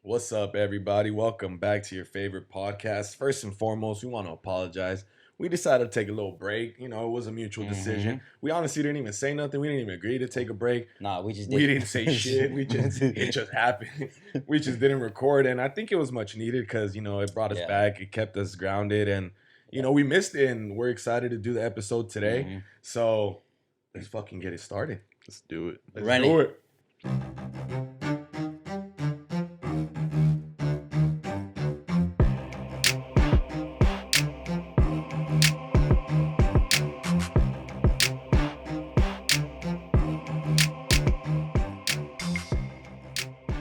What's up, everybody? Welcome back to your favorite podcast. First and foremost, we want to apologize. We decided to take a little break. You know, it was a mutual decision. We honestly didn't even say nothing. We didn't even agree to take a break. Nah, we just We didn't say shit. It just happened. We just didn't record, and I think it was much needed because it brought us back. It kept us grounded, and we missed it, and we're excited to do the episode today. So let's fucking get it started. Let's do it. Let's do it.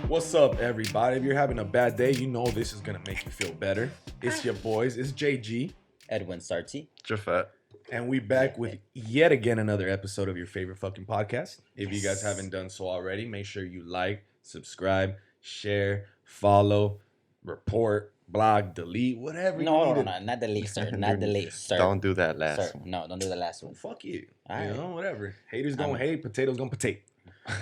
What's up, everybody? If you're having a bad day, you know this is going to make you feel better. It's your boys. It's JG. Edwin Sarti. Jafet. And we back with yet again another episode of your favorite fucking podcast. If you guys haven't done so already, make sure you like, subscribe, share, follow, report, blog, delete, whatever you need. No, not delete, sir. Not delete, sir. Don't do that last one. No, don't do the last one. Fuck you. All right. Whatever. Haters gonna hate, potatoes gonna potato.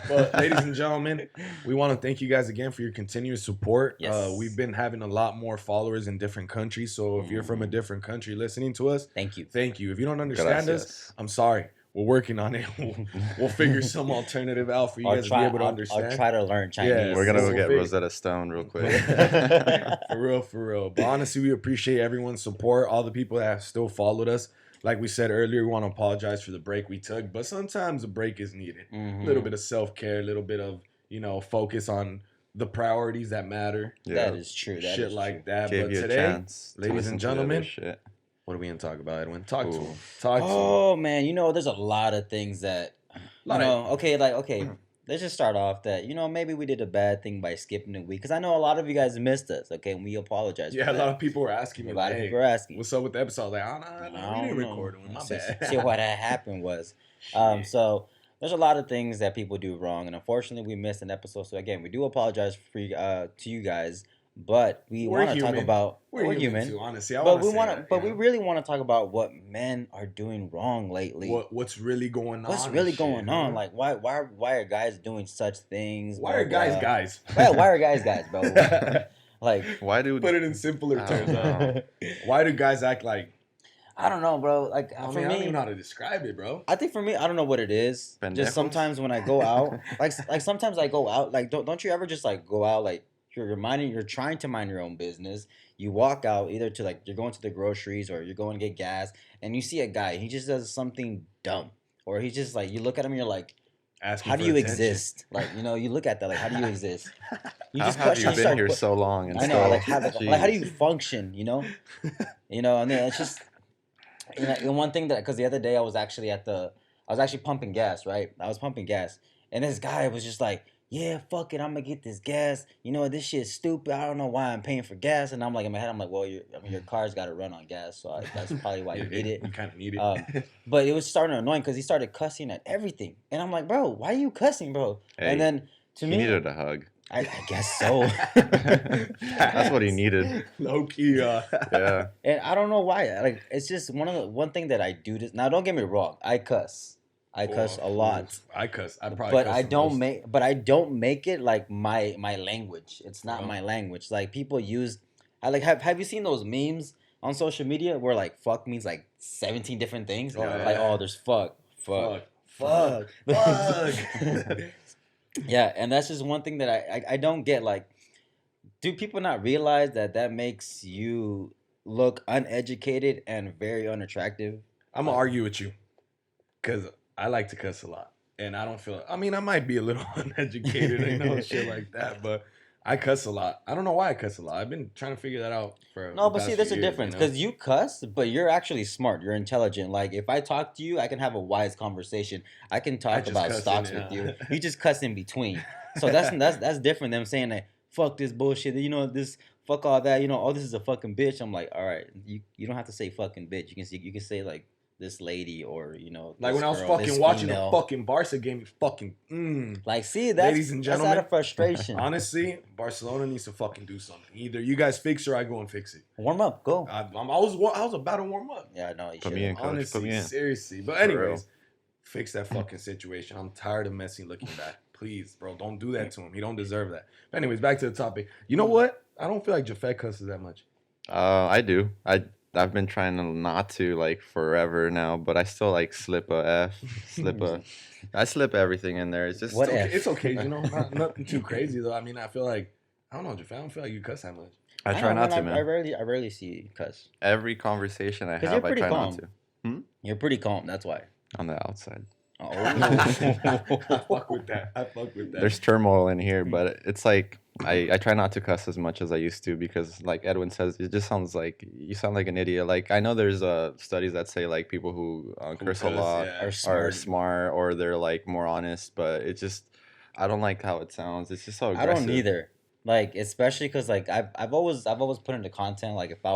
But ladies and gentlemen, we want to thank you guys again for your continuous support. Yes. We've been having a lot more followers in different countries. So if you're from a different country listening to us, thank you. Thank you. If you don't understand us, I'm sorry. We're working on it. We'll figure some alternative out for you guys to be able to understand. I'll try to learn Chinese. Yeah, We're going to go get Rosetta Stone real quick. For real. But honestly, we appreciate everyone's support, all the people that have still followed us. Like we said earlier, we want to apologize for the break we took, but sometimes a break is needed. A little bit of self-care, a little bit of, focus on the priorities that matter. Yeah. That is true. Shit like that. Gave but you today, a chance ladies and gentlemen, what are we going to talk about, Edwin? Talk to him. Oh, man. There's a lot of things that, okay. Let's just start off that, maybe we did a bad thing by skipping a week. Because I know a lot of you guys missed us, okay? And we apologize. Yeah, a lot of people were asking me. A lot of people were asking. What's up with the episode? I was like, no, we didn't record one. My bad. See, what had happened was, so there's a lot of things that people do wrong. And unfortunately, we missed an episode. So again, we do apologize to you guys. But we want to talk about we're human too, honestly. We really want to talk about what men are doing wrong lately. What's really going on? What's really going on? Like why are guys doing such things? Why are guys guys? Why are guys guys, bro? Like why do put it in simpler terms? Why do guys act like? I don't know, bro. Like I don't even know how to describe it, bro. I think for me, I don't know what it is. Just sometimes when I go out, like sometimes I go out, like don't you ever just like go out like. You're trying to mind your own business. You walk out either to like you're going to the groceries or you're going to get gas, and you see a guy. He just does something dumb, or he's just like you look at him. And you're like, how do you exist? Like you look at that like how do you exist? You just have you been here so long? And I know like how do you function? And then it's just one thing that because the other day I was actually pumping gas, right? I was pumping gas, and this guy was just like. Yeah, fuck it, I'm gonna get this gas. This shit's stupid. I don't know why I'm paying for gas. And I'm like, in my head, I'm like, well, your car's got to run on gas, so that's probably why you need it. You kind of need it. But it was starting to annoy because he started cussing at everything. And I'm like, bro, why are you cussing, bro? Hey, and then to me, he needed a hug. I guess so. That's what he needed. Low key, yeah. And I don't know why. Like, it's just one thing that I do. Now, don't get me wrong. I cuss. I cuss a lot. I cuss. I probably. But I don't make it like my language. It's not my language. Like people use. Have you seen those memes on social media where like fuck means like 17 different things? Like there's fuck. Yeah, and that's just one thing that I don't get. Like, do people not realize that makes you look uneducated and very unattractive? I'm gonna argue with you, cause. I like to cuss a lot, and I don't feel. I mean, I might be a little uneducated, shit like that, but I cuss a lot. I don't know why I cuss a lot. I've been trying to figure that out for. No, but see, there's a difference because you cuss, but you're actually smart. You're intelligent. Like if I talk to you, I can have a wise conversation. I can talk about stocks with you. You just cuss in between. So that's different than saying that fuck this bullshit. This fuck all that. This is a fucking bitch. I'm like, all right, you don't have to say fucking bitch. You can say like. This lady or like when I was fucking watching the fucking Barca game, you fucking like see that's ladies and gentlemen, that's out of frustration. Honestly, Barcelona needs to fucking do something. Either you guys fix it or I go and fix it. Warm up, go. I was about to warm up. Yeah, no, you should. Put me in, coach. Honestly, Put me in. Seriously. But anyways, fix that fucking situation. I'm tired of Messi looking back. Please, bro, don't do that to him. He don't deserve that. But anyways, back to the topic. You know what? I don't feel like Jafet cusses that much. I do. I've been trying to not to like forever now, but I still like slip a F, I slip everything in there. It's just What okay. F? It's okay, you know, nothing too crazy though. I mean, I feel like I don't know, Jafet. I don't feel like you cuss that much. I try not to, man. I rarely see you cuss. Every conversation I 'Cause have, you're I try pretty not to. You're pretty calm. That's why. On the outside. Oh. I fuck with that. There's turmoil in here, but it's like I try not to cuss as much as I used to because, like Edwin says, it just sounds like you sound like an idiot. Like I know there's studies that say like people who curse a lot are smart or they're like more honest, but it's just I don't like how it sounds. It's just so aggressive. I don't either. Like especially because like I've always put into content like if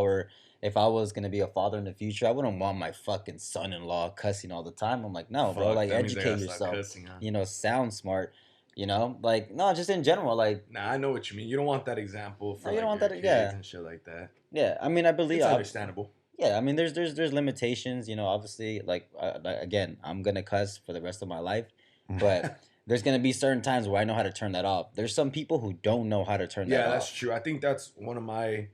I was gonna be a father in the future, I wouldn't want my fucking son-in-law cussing all the time. I'm like, no, bro, like educate yourself. Cussing, huh? You know, sound smart. You know, like no, just in general, like. Nah, I know what you mean. You don't want that example for you don't want your that, kids and shit like that. Yeah, I mean, I believe it's understandable. Yeah, I mean, there's limitations. You know, obviously, like again, I'm gonna cuss for the rest of my life, but. There's going to be certain times where I know how to turn that off. There's some people who don't know how to turn that off. Yeah, that's true. I think that's one of my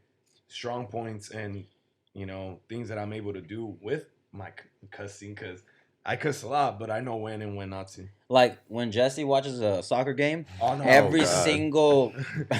strong points and, you know, things that I'm able to do with my cussing because I cuss a lot, but I know when and when not to. Like when Jesse watches a soccer game, every single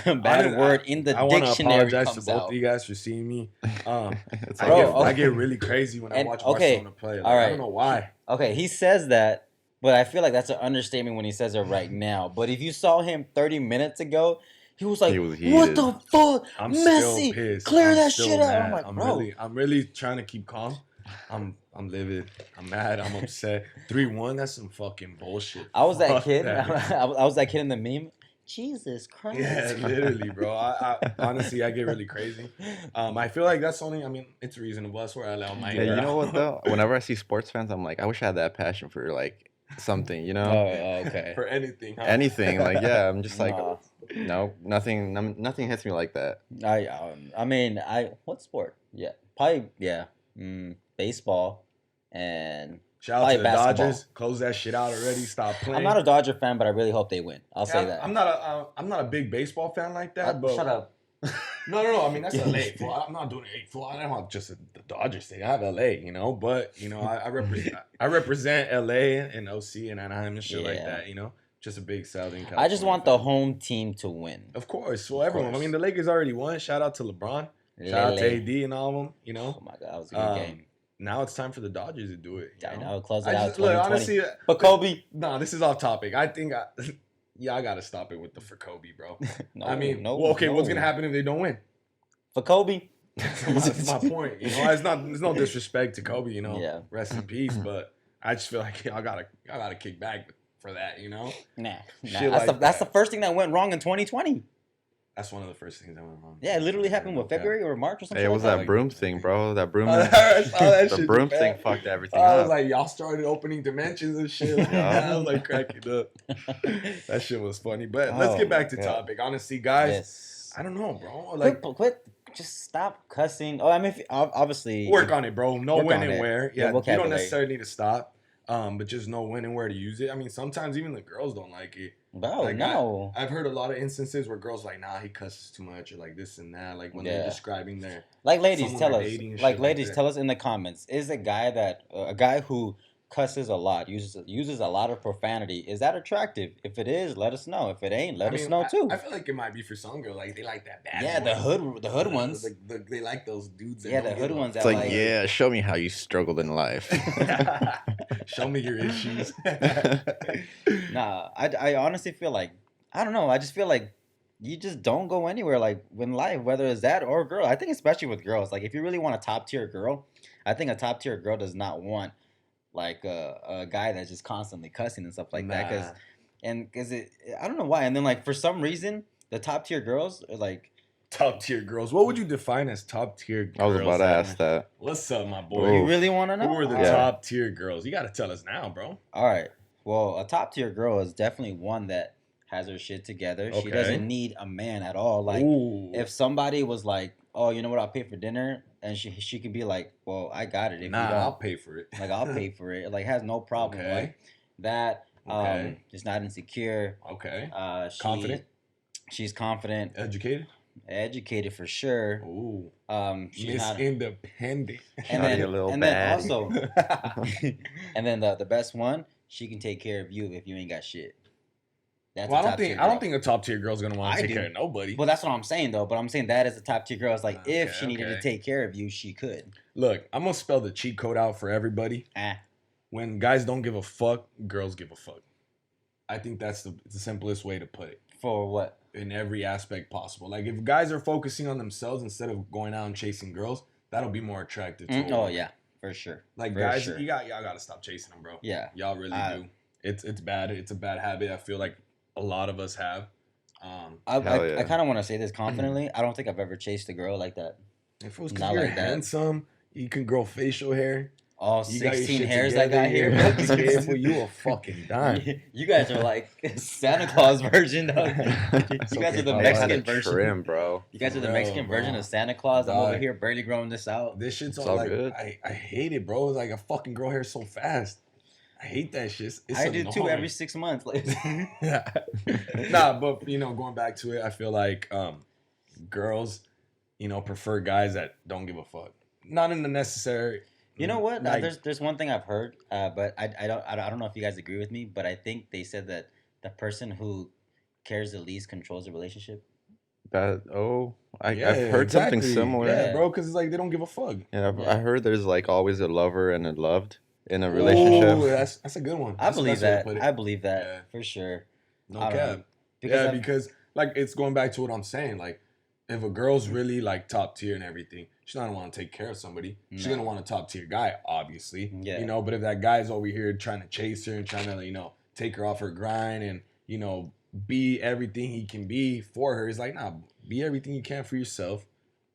bad word in the dictionary comes out. I want to apologize to both of you guys for seeing me. I get really crazy when I watch Barcelona play. Like, I don't know why. Okay, he says that. But I feel like that's an understatement when he says it right now. But if you saw him 30 minutes ago, he was like, "What the fuck, I'm Messi? Still pissed. Clear that shit out." I'm like, bro, I'm really trying to keep calm. I'm livid. I'm mad. I'm upset. 3-1. That's some fucking bullshit. I was that kid. I was that kid in the meme. Jesus Christ. Yeah, literally, bro. I honestly, I get really crazy. I feel like that's only. I mean, it's reasonable. That's where I allow my. Yeah, you know what though? Whenever I see sports fans, I'm like, I wish I had that passion for like. Something, you know. Oh, okay. For anything. Huh? Anything, like yeah. I'm just like, no, nothing hits me like that. I mean, what sport? Yeah, probably baseball, and shout out to the Dodgers. Close that shit out already. Stop playing. I'm not a Dodger fan, but I really hope they win. I'll say that. I'm not a big baseball fan like that. But shut up. No. I mean that's LA. Fool. I'm not doing it. Fool. I don't have just the Dodgers thing. I have LA, you know. But you know, I represent LA and OC and Anaheim and shit like that. You know, just a big Southern California. I just want the home team to win. Of course. Well, everyone. I mean, the Lakers already won. Shout out to LeBron. Shout out to AD and all of them. You know. Oh my God, that was a good game. Now it's time for the Dodgers to do it. I know. Close it out. 2020. Look, honestly, but Kobe. No, this is off topic. I think I gotta stop it with the for Kobe, bro. What's gonna happen if they don't win? For Kobe. That's my point. You know, there's no disrespect to Kobe. You know, rest in peace. But I just feel like I gotta kick back for that. You know, that's the first thing that went wrong in 2020. That's one of the first things that went wrong. Yeah, it literally happened with February or March or something. Hey, it was that broom thing, bro. That broom. The broom thing fucked everything up. I was like, y'all started opening dimensions and shit. Like I was like cracking up. That shit was funny. But let's get back to topic. Honestly, guys, I don't know, bro. Like, quit. Just stop cussing. Oh, I mean, obviously work on it, bro. Know when and where. Yeah, you don't necessarily need to stop. But just know when and where to use it. I mean, sometimes even the girls don't like it. Bro, like no. I've heard a lot of instances where girls like, nah, he cusses too much or like this and that. Like when they're describing their ladies, tell us. Like ladies, tell us in the comments. Is a guy who cusses a lot, uses a lot of profanity, is that attractive? If it is, let us know. If it ain't, let us know too. I feel like it might be for some girls. Like they like that bad. Yeah, the hood ones. They like those dudes. Yeah, the hood ones. It's like, yeah, show me how you struggled in life. Show me your issues. Nah, I honestly feel like, I don't know. I just feel like you just don't go anywhere like in life, whether it's that or a girl. I think especially with girls, like if you really want a top tier girl, I think a top tier girl does not want like a guy that's just constantly cussing and stuff like that. Because I don't know why. And then like for some reason, the top tier girls are like. Top tier girls. What would you define as top tier girls? I was about to ask that. What's up, my boy? You really want to know? Who are the top tier girls? You got to tell us now, bro. All right. Well, a top tier girl is definitely one that has her shit together. Okay. She doesn't need a man at all. Like if somebody was like, "Oh, you know what? I'll pay for dinner," and she could be like, "Well, I got it. If you don't, I'll pay for it. Like I'll pay for it." Like has no problem. Okay. Like that. Okay. She's not insecure. Okay. Confident. She's confident. Educated for sure. Ooh. She's Miss not Independent. and Shawty then a little and baddie. then also and then the best one, she can take care of you if you ain't got shit. That's Well, a I top tier don't girl. think a top tier girl's gonna want I to take do. care of nobody. Well, that's what I'm saying though. But I'm saying that is a top tier girl. It's like if Okay, she needed to okay. take care of you, she could. Look, I'm gonna spell the cheat code out for everybody. When guys don't give a fuck, girls give a fuck. I think that's the simplest way to put it. For what? In every aspect possible. Like if guys are focusing on themselves instead of going out and chasing girls, that'll be more attractive to Oh yeah, for sure. Like for guys, sure. y'all gotta stop chasing them, bro. Yeah, y'all really do. It's bad. It's a bad habit. I feel like a lot of us have. I kind of want to say this confidently. I don't think I've ever chased a girl like that. If it was because you're handsome, you can grow facial hair. All 16 hairs I got here. You a fucking dime. You guys are like Santa Claus version. You guys are the Mexican version. Trim, bro. You guys are the Mexican version of Santa Claus. I'm over here barely growing this out. This shit's all like good. I hate it, bro. It's like I fucking grow hair so fast. I hate that shit. I do too every 6 months. Nah, but going back to it, I feel like girls, prefer guys that don't give a fuck. Not in the necessary. You know what? There's one thing I've heard, but I don't know if you guys agree with me, but I think they said that the person who cares the least controls the relationship. I've heard something similar. Yeah, bro, because it's like they don't give a fuck. Yeah, I heard there's like always a lover and a loved in a relationship. Ooh, that's a good one. I believe that for sure. No cap. Because like it's going back to what I'm saying. Like if a girl's really like top tier and everything, she's not gonna want to take care of somebody. No. She's gonna want a top tier guy, obviously. Yeah. But if that guy's over here trying to chase her and trying to, take her off her grind and, be everything he can be for her, he's like, nah, be everything you can for yourself,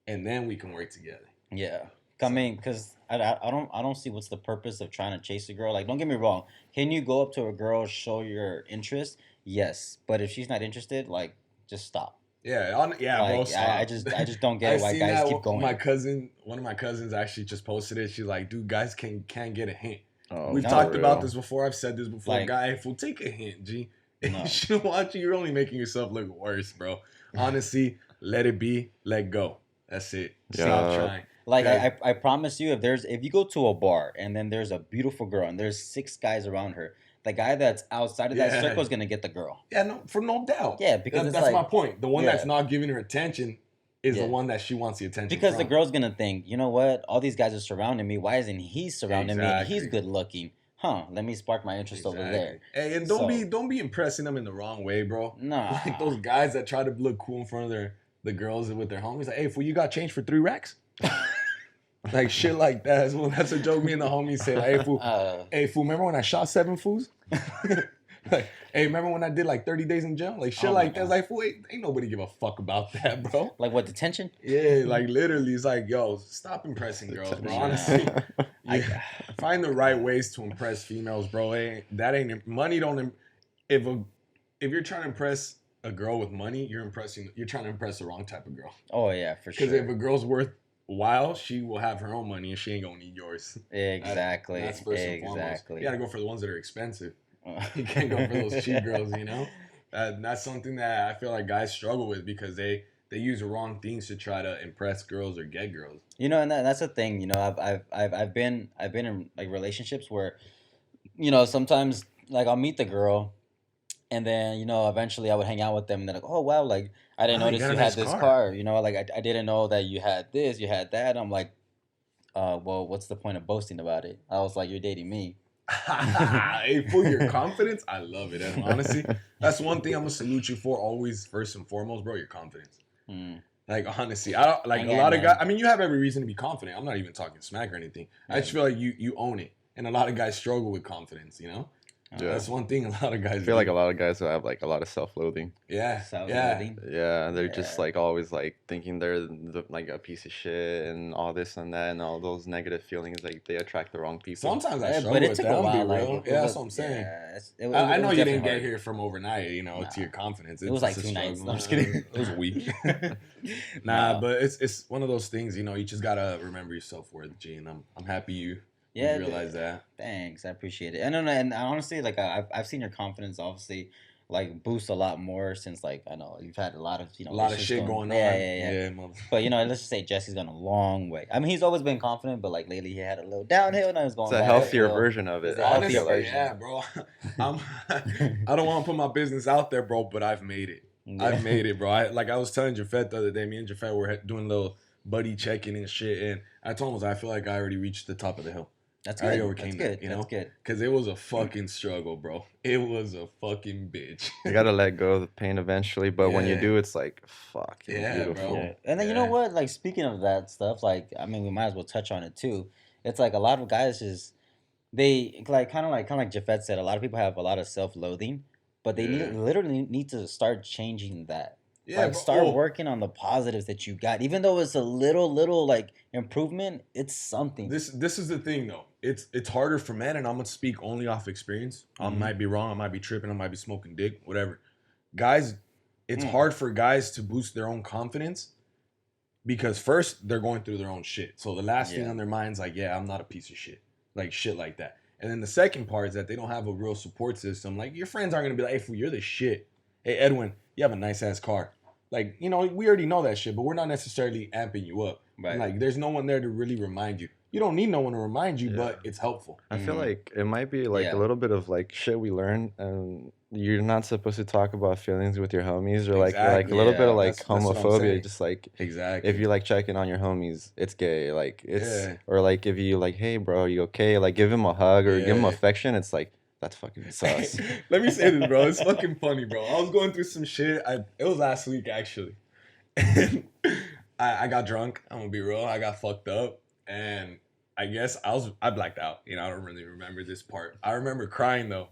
and then we can work together. Yeah. I mean, because I don't see what's the purpose of trying to chase a girl. Like, don't get me wrong. Can you go up to a girl, show your interest? Yes. But if she's not interested, like, just stop. Yeah, like, bro. I just don't get why guys keep going. One of my cousins actually just posted it. She's like, dude, guys can't get a hint. Oh, We've talked about this before. I've said this before. Like, guy, if we'll take a hint, G. If you should watch you, you're only making yourself look worse, bro. Honestly, let it be, let go. That's it. Stop trying. Like I promise you, if you go to a bar and then there's a beautiful girl and there's 6 guys around her, the guy that's outside of that circle is gonna get the girl. Yeah, no doubt. Yeah, because that's my point. The one that's not giving her attention is the one that she wants the attention. Because the girl's gonna think, you know what? All these guys are surrounding me. Why isn't he surrounding me? He's good looking. Let me spark my interest over there. Hey, and don't be impressing them in the wrong way, bro. Nah. Like those guys that try to look cool in front of the girls with their homies. Like, hey, fool, you got change for 3 racks? Like shit like that. That's a joke me and the homies say. Like, hey fool, remember when I shot 7 fools? Like, hey, remember when I did like 30 days in jail? Like shit like that. It's like, fool, ain't nobody give a fuck about that, bro. Like what, detention? Yeah, like literally, it's like, yo, stop impressing girls, bro. Honestly, find the right ways to impress females, bro. Money don't. If you're trying to impress a girl with money, you're trying to impress the wrong type of girl. Oh yeah, for sure. Because if a girl's worth while, she will have her own money and she ain't gonna need yours. Exactly. That's first and foremost. You gotta go for the ones that are expensive. You can't go for those cheap girls, That's something that I feel like guys struggle with because they use the wrong things to try to impress girls or get girls. And that's the thing. I've been in like relationships where, sometimes like I'll meet the girl, and then eventually I would hang out with them, and they're like, oh wow, like I didn't notice you had this car. Like I didn't know that you had this, you had that. I'm like, well, what's the point of boasting about it? I was like, you're dating me. Hey, for your confidence, I love it. And honestly, that's one thing I'm gonna salute you for. Always, first and foremost, bro, your confidence. Like honestly, I don't like a lot of guys. I mean, you have every reason to be confident. I'm not even talking smack or anything. I just feel like you own it, and a lot of guys struggle with confidence. Yeah. That's one thing a lot of guys. I feel like a lot of guys have like a lot of self-loathing. Yeah, yeah. They're just like always like thinking they're like a piece of shit and all this and that and all those negative feelings. Like they attract the wrong people. Sometimes I struggle with that. I'll be real. That's what I'm saying. I know you didn't get here from overnight. To your confidence. It was like 2 nights. No, I'm just kidding. It was a week. But it's one of those things. You just gotta remember your self-worth, G. And I'm happy you Yeah, realize that. Thanks, I appreciate it. And honestly, like I've seen your confidence obviously like boost a lot more since like I know you've had a lot of a lot of issues shit going on. Yeah. But let's just say Jesse's gone a long way. I mean, he's always been confident, but like lately he had a little downhill. Now he's going. It's a healthier version of it. It's a healthier Honestly, version. yeah, bro. I don't want to put my business out there, bro, but I've made it. Yeah. I've made it, bro. I was telling Jafet the other day, me and Jafet were doing a little buddy checking and shit, and I told him I feel like I already reached the top of the hill. That's good. I overcame that, you know? That's good. Because it was a fucking struggle, bro. It was a fucking bitch. You gotta let go of the pain eventually, but when you do, it's like, fuck, beautiful. Bro. Yeah. And then you know what? Like, speaking of that stuff, like, I mean, we might as well touch on it too. It's like a lot of guys they like kind of like Jafet said, a lot of people have a lot of self-loathing, but they literally need to start changing that. Yeah, like start working on the positives that you got. Even though it's a little like improvement, it's something. This is the thing though. It's harder for men, and I'm gonna speak only off experience. I might be wrong, I might be tripping, I might be smoking dick, whatever. Guys, it's hard for guys to boost their own confidence because first they're going through their own shit. So the last thing on their mind's like, yeah, I'm not a piece of shit. Like shit like that. And then the second part is that they don't have a real support system. Like your friends aren't gonna be like, hey fool, you're the shit. Hey Edwin, you have a nice ass car. Like, we already know that shit, but we're not necessarily amping you up. Right. Like, there's no one there to really remind you. You don't need no one to remind you, but it's helpful. I feel like it might be like a little bit of like shit we learned, and you're not supposed to talk about feelings with your homies, or like a little bit of like homophobia. Just like if you like checking on your homies, it's gay. Like or like if you like, hey bro, are you okay? Like give him a hug or give him affection. It's like, that's fucking sus. Let me say this, bro. It's fucking funny, bro. I was going through some shit. It was last week, actually. And I got drunk. I'm going to be real. I got fucked up. And I guess I blacked out. I don't really remember this part. I remember crying, though.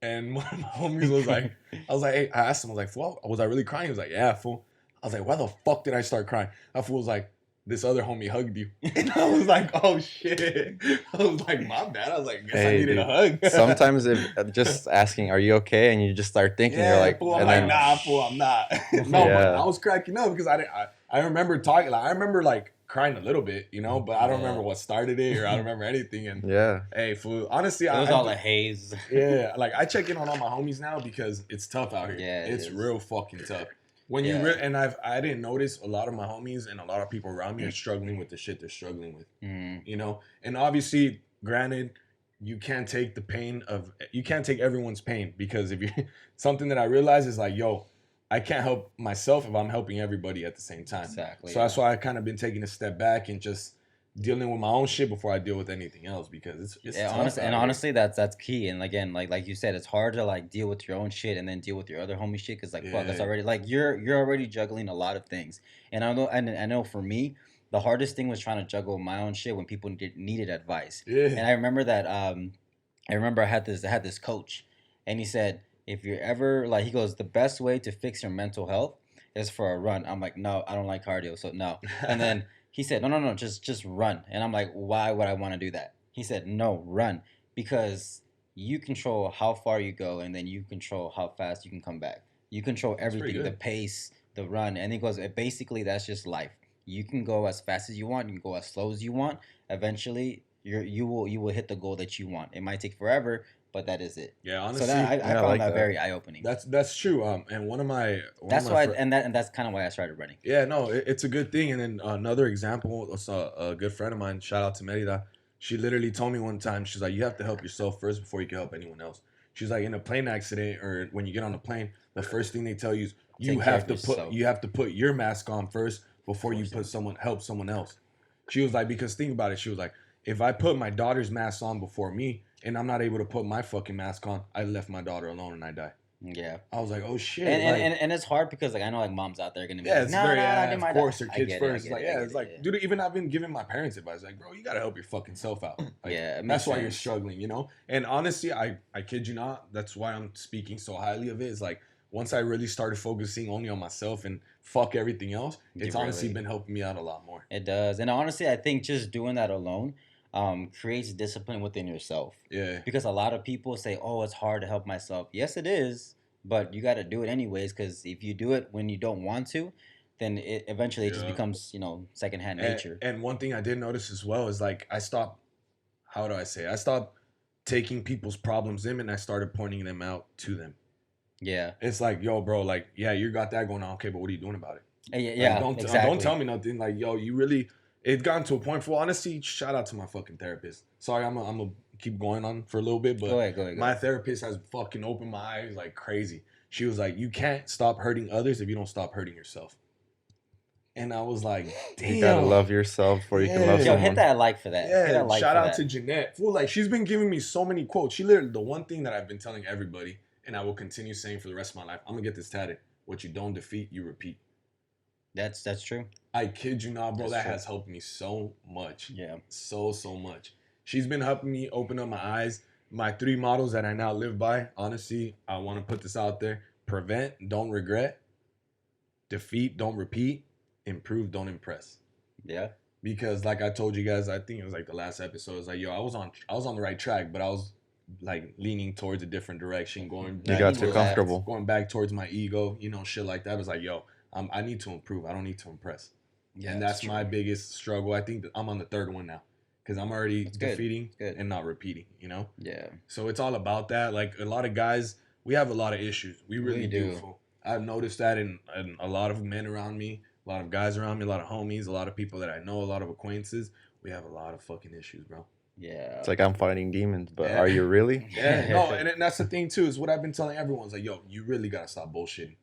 And one of my homies was like, hey, I asked him, I was like, fool, was I really crying? He was like, yeah, fool. I was like, why the fuck did I start crying? That fool was like, this other homie hugged you. And I was like, oh shit. I was like, my bad. I was like, guess I needed a hug. Sometimes if just asking, are you okay? And you just start thinking, you're like, fool, I'm like, nah, fool, I'm not. No, but I was cracking up because I remember talking, like, I remember like crying a little bit, but I don't remember what started it or I don't remember anything. And hey, fool, honestly, it was all a haze. Yeah, like I check in on all my homies now because it's tough out here. Yeah, it's real fucking tough. When you and I didn't notice a lot of my homies and a lot of people around me are struggling with the shit they're struggling with, and obviously, granted, you can't take everyone's pain because if you something that I realize is like, yo, I can't help myself if I'm helping everybody at the same time. Exactly. So that's why I kind of been taking a step back and just dealing with my own shit before I deal with anything else because it's tough honestly that's key. And again, like you said, it's hard to like deal with your own shit and then deal with your other homie shit because like fuck, that's already like you're already juggling a lot of things. And I know for me, the hardest thing was trying to juggle my own shit when people needed advice. Yeah. And I remember that I had this coach, and he said, if you're ever like, he goes, the best way to fix your mental health is for a run. I'm like, no, I don't like cardio, so no. And then he said, no, just run. And I'm like, why would I want to do that? He said, no, run. Because you control how far you go, and then you control how fast you can come back. You control everything, the pace, the run. And he goes, basically, that's just life. You can go as fast as you want. You can go as slow as you want. Eventually, you will hit the goal that you want. It might take forever, but that is it. Yeah, honestly, so I found like that very eye opening. That's true. And that's kind of why I started running. Yeah, no, it's a good thing. And then another example, a good friend of mine, shout out to Merida. She literally told me one time, she's like, you have to help yourself first before you can help anyone else. She's like, in a plane accident or when you get on a plane, the first thing they tell you is you have to put your mask on first before you help someone else. She was like, because think about it. She was like, if I put my daughter's mask on before me and I'm not able to put my fucking mask on, I left my daughter alone and I die. Yeah. I was like, oh shit. And it's hard because like I know like moms out there are gonna be like, of course their kids first. Dude, even I've been giving my parents advice, like, bro, you gotta help your fucking self out. Like, that's why you're struggling, And honestly, I kid you not, that's why I'm speaking so highly of it. Is like once I really started focusing only on myself and fuck everything else, it's honestly been helping me out a lot more. It does. And honestly, I think just doing that alone creates discipline within yourself. Yeah. Because a lot of people say, oh, it's hard to help myself. Yes, it is. But you got to do it anyways, because if you do it when you don't want to, then it eventually just becomes, secondhand nature. And one thing I did notice as well is like I stopped how do I say it? I stopped taking people's problems in and I started pointing them out to them. Yeah. It's like, yo, bro, like, yeah, you got that going on. Okay, but what are you doing about it? Yeah, like, exactly. Don't tell me nothing. Like, yo, you really. It's gotten to a point for honestly. Shout out to my fucking therapist. Sorry, I'm gonna keep going on for a little bit, but Go ahead. my therapist has fucking opened my eyes like crazy. She was like, you can't stop hurting others if you don't stop hurting yourself. And I was like, damn. You gotta love yourself before you can love Yo, someone. hit that like for that. Yeah, hit that like shout for out that. to Jeanette. Fool, like she's been giving me so many quotes. She literally the one thing that I've been telling everybody, and I will continue saying for the rest of my life. I'm gonna get this tatted. What you don't defeat, you repeat. That's true. I kid you not, bro. That's that true. has helped me so much. Yeah. So much. She's been helping me open up my eyes. My 3 models that I now live by, honestly, I want to put this out there. Prevent, don't regret. Defeat, don't repeat. Improve, don't impress. Yeah. Because like I told you guys, I think it was like the last episode. It's like, yo, I was on the right track, but I was like leaning towards a different direction, going You got too comfortable. going back towards my ego, shit like that. I was like, yo, I need to improve. I don't need to impress. Yeah, and that's my biggest struggle. I think that I'm on the 3rd one now because I'm already defeating and not repeating, Yeah. So it's all about that. Like a lot of guys, we have a lot of issues. We really do. I've noticed that in a lot of men around me, a lot of guys around me, a lot of homies, a lot of people that I know, a lot of acquaintances. We have a lot of fucking issues, bro. Yeah. It's like I'm fighting demons, but are you really? Yeah. No, and that's the thing too. Is what I've been telling everyone. Is like, yo, you really gotta stop bullshitting.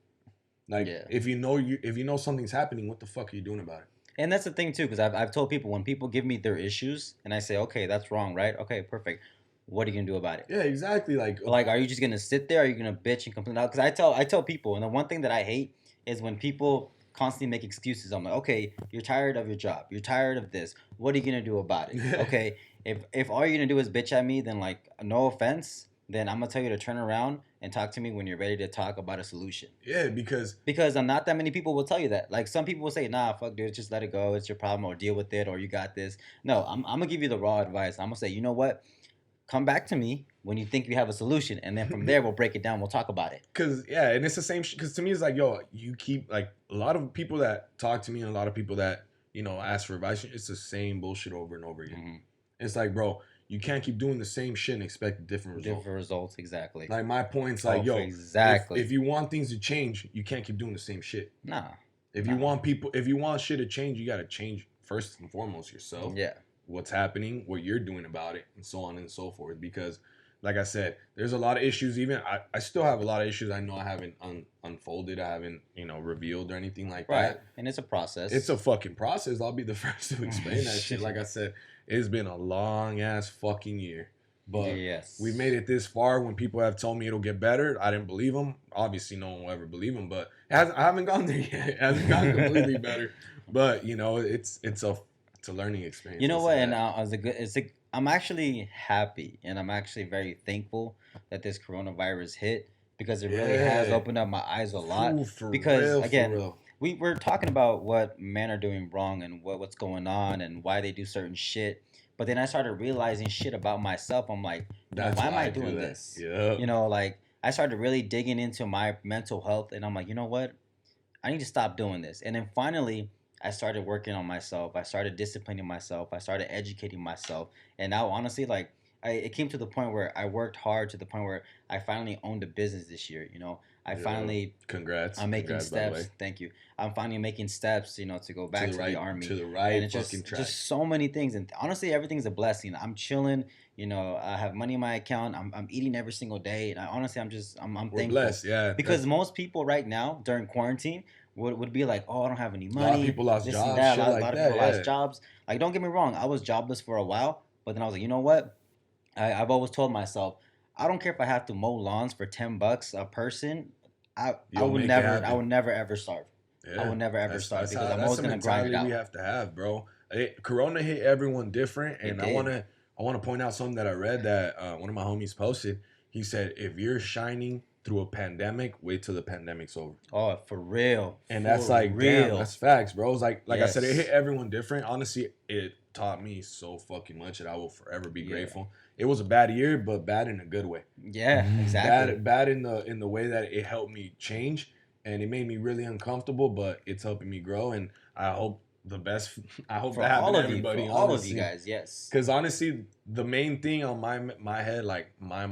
Like, if you know something's happening, what the fuck are you doing about it? And that's the thing too, because I've told people when people give me their issues and I say, okay, that's wrong, right? Okay, perfect. What are you gonna do about it? Yeah, exactly. Like, are you just gonna sit there? Are you gonna bitch and complain out? Because I tell people, and the one thing that I hate is when people constantly make excuses. I'm like, okay, you're tired of your job, you're tired of this. What are you gonna do about it? Okay, if all you're gonna do is bitch at me, then like, no offense, then I'm gonna tell you to turn around and talk to me when you're ready to talk about a solution. Yeah, because not that many people will tell you that. Like some people will say, nah, fuck dude, just let it go. It's your problem, or deal with it, or you got this. No, I'm gonna give you the raw advice. I'm gonna say, you know what? Come back to me when you think you have a solution, and then from there we'll break it down. We'll talk about it. Cause yeah, and it's the same. Cause to me, it's like, yo, you keep like a lot of people that talk to me and a lot of people that ask for advice. It's the same bullshit over and over again. Mm-hmm. It's like, bro, you can't keep doing the same shit and expect different results. Different results, exactly. Like my point's like, yo, exactly. If you want things to change, you can't keep doing the same shit. Nah. If you want shit to change, you gotta change first and foremost yourself. Yeah. What's happening, what you're doing about it, and so on and so forth. Because, like I said, there's a lot of issues. Even I still have a lot of issues. I know I haven't unfolded. I haven't revealed or anything like that. And it's a process. It's a fucking process. I'll be the first to explain that shit. Like I said, it's been a long ass fucking year. But we made it this far. When people have told me it'll get better, I didn't believe them. Obviously, no one will ever believe them. But I haven't gone there yet. It hasn't gotten completely better. But it's a learning experience. You know what? And I'm actually happy and I'm actually very thankful that this coronavirus hit, because it really has opened up my eyes a lot. We're talking about what men are doing wrong and what's going on and why they do certain shit. But then I started realizing shit about myself. I'm like, why am I doing this? Yeah. I started really digging into my mental health, and I'm like, you know what? I need to stop doing this. And then finally, I started working on myself. I started disciplining myself. I started educating myself. And now, honestly, it came to the point where I worked hard to the point where I finally owned a business this year. Congrats. I'm making steps. Thank you. I'm finally making steps, to go back to the army. To the right and it's fucking track. Just so many things. And honestly, everything's a blessing. I'm chilling. I have money in my account. I'm eating every single day. And I'm thankful. We're blessed, yeah. Because most people right now during quarantine would be like, oh, I don't have any money. A lot of people lost jobs. A lot of people lost jobs. Like, don't get me wrong. I was jobless for a while. But then I was like, you know what? I've always told myself, I don't care if I have to mow lawns for $10 a person. I would never ever starve. Yeah, I would never ever starve because I'm always gonna grind it out. We have to have, bro. Corona hit everyone different, and I wanna point out something that I read that one of my homies posted. He said, if you're shining through a pandemic, wait till the pandemic's over. Oh, for real. And that's like real. Damn, that's facts, bro. It's like I said, it hit everyone different. Honestly, it taught me so fucking much that I will forever be grateful. It was a bad year, but bad in a good way. Yeah, exactly. Bad in the way that it helped me change, and it made me really uncomfortable, but it's helping me grow. And I hope the best. I hope For that happens all to of you, everybody. for all of you guys, yes. Because honestly, the main thing on my head, like my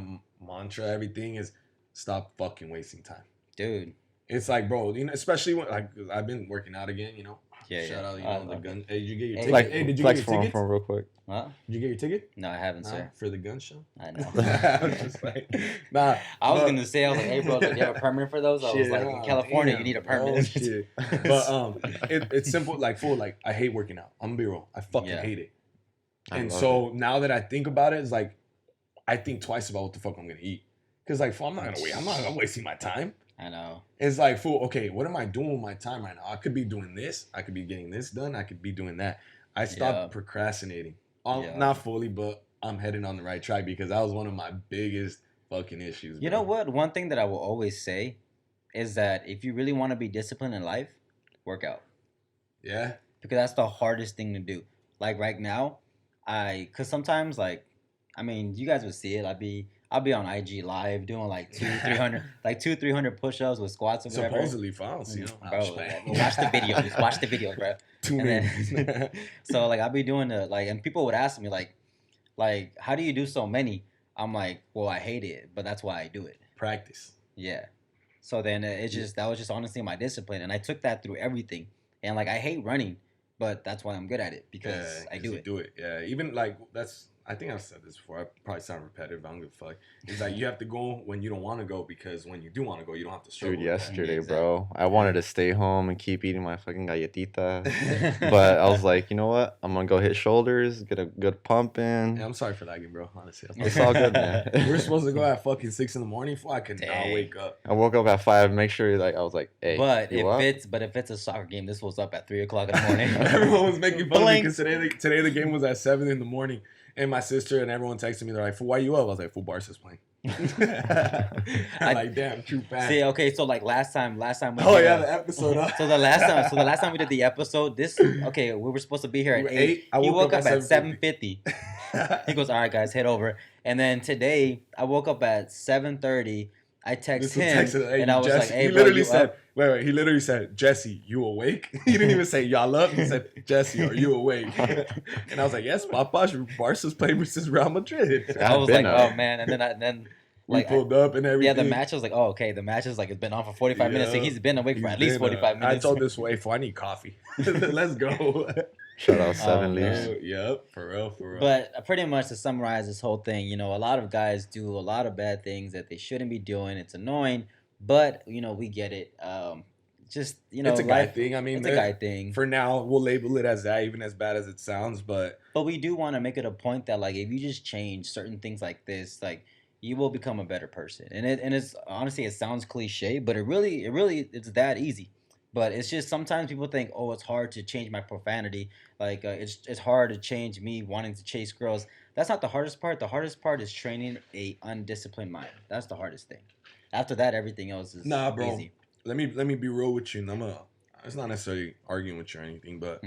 mantra, everything is stop fucking wasting time, dude. It's like, bro, you know, especially when like I've been working out again, you know. Yeah, Shout yeah. out, you know, the gun. Hey, did you get your Hey, ticket? Hey, did you get your flex ticket? from real quick. Huh? Did you get your ticket? No, I haven't, sir. For the gun show? I know. I'm just like, nah. I was gonna say, I was like, hey, bro, do you have a permit for those? I was like, in California, you need a permit. Oh, shit. But it's simple. Like, like I hate working out. I'm gonna be real. I fucking hate it. And so now that I think about it, it's like I think twice about what the fuck I'm gonna eat. Cause like, I'm not gonna wait. I'm not wasting my time. I know. It's like, fool, okay, what am I doing with my time right now? I could be doing this. I could be getting this done. I could be doing that. I stopped procrastinating. Not fully, but I'm heading on the right track because that was one of my biggest fucking issues. You know what? One thing that I will always say is that if you really want to be disciplined in life, work out. Yeah. Because that's the hardest thing to do. Like right now, cause sometimes like, I mean, you guys would see it. I'll be on IG live doing like 300 push-ups with squats or whatever. Supposedly false, you know. Bro, watch the video. Just watch the video, bro. Too many. So like I'll be doing the and people would ask me like how do you do so many? I'm like, well, I hate it, but that's why I do it. Practice. Yeah. So then that was just honestly my discipline, and I took that through everything. And like I hate running, but that's why I'm good at it because I do it. Do it. Yeah. Even like I think I've said this before. I probably sound repetitive. I don't give a fuck. It's like you have to go when you don't want to go because when you do want to go, you don't have to struggle. Dude, yesterday, bro, I wanted to stay home and keep eating my fucking galletita, but I was like, you know what? I'm gonna go hit shoulders, get a good pump in. Yeah, I'm sorry for lagging, bro. Honestly, it's all good, man. We're supposed to go at fucking 6 a.m. Before I could not wake up. I woke up at 5. Make sure I was like, hey. But if it's a soccer game, this was up at 3 o'clock in the morning. Everyone was making fun of me because today the game was at 7 in the morning. And my sister and everyone texted me. They're like, "Why you up?" I was like, Barca's playing." I'm like, damn, true fact. See, okay, so like last time. The episode. Huh? So the last time we did the episode, we were supposed to be here at 8. He woke up at 7:50. He goes, "All right, guys, head over." And then today, I woke up at 7:30. I text him, and I was Jesse, like, "Hey, he bro, literally you said, up?" Wait. He literally said, "Jesse, you awake?" He didn't even say y'all up. He said, "Jesse, are you awake?" And I was like, "Yes, Papa. Barca's playing versus Real Madrid." I was like, "Oh man!" And then we pulled up and everything. Yeah, the match was like, "Oh, okay." The match is like it's been on for 45 minutes. So he's been awake for at least 45 minutes. I told this way for I need coffee. Let's go. Shout out 7 Leafs. Yep, for real. But pretty much to summarize this whole thing, you know, a lot of guys do a lot of bad things that they shouldn't be doing. It's annoying, but you know, we get it. Just it's a guy thing. I mean, it's a guy thing. For now, we'll label it as that, even as bad as it sounds. But we do want to make it a point that like if you just change certain things like this, like you will become a better person. And it's honestly it sounds cliche, but it really it's that easy. But it's just sometimes people think, oh, it's hard to change my profanity. Like it's hard to change me wanting to chase girls. That's not the hardest part. The hardest part is training a undisciplined mind. That's the hardest thing. After that, everything else is easy. Let me be real with you. And it's not necessarily arguing with you or anything, but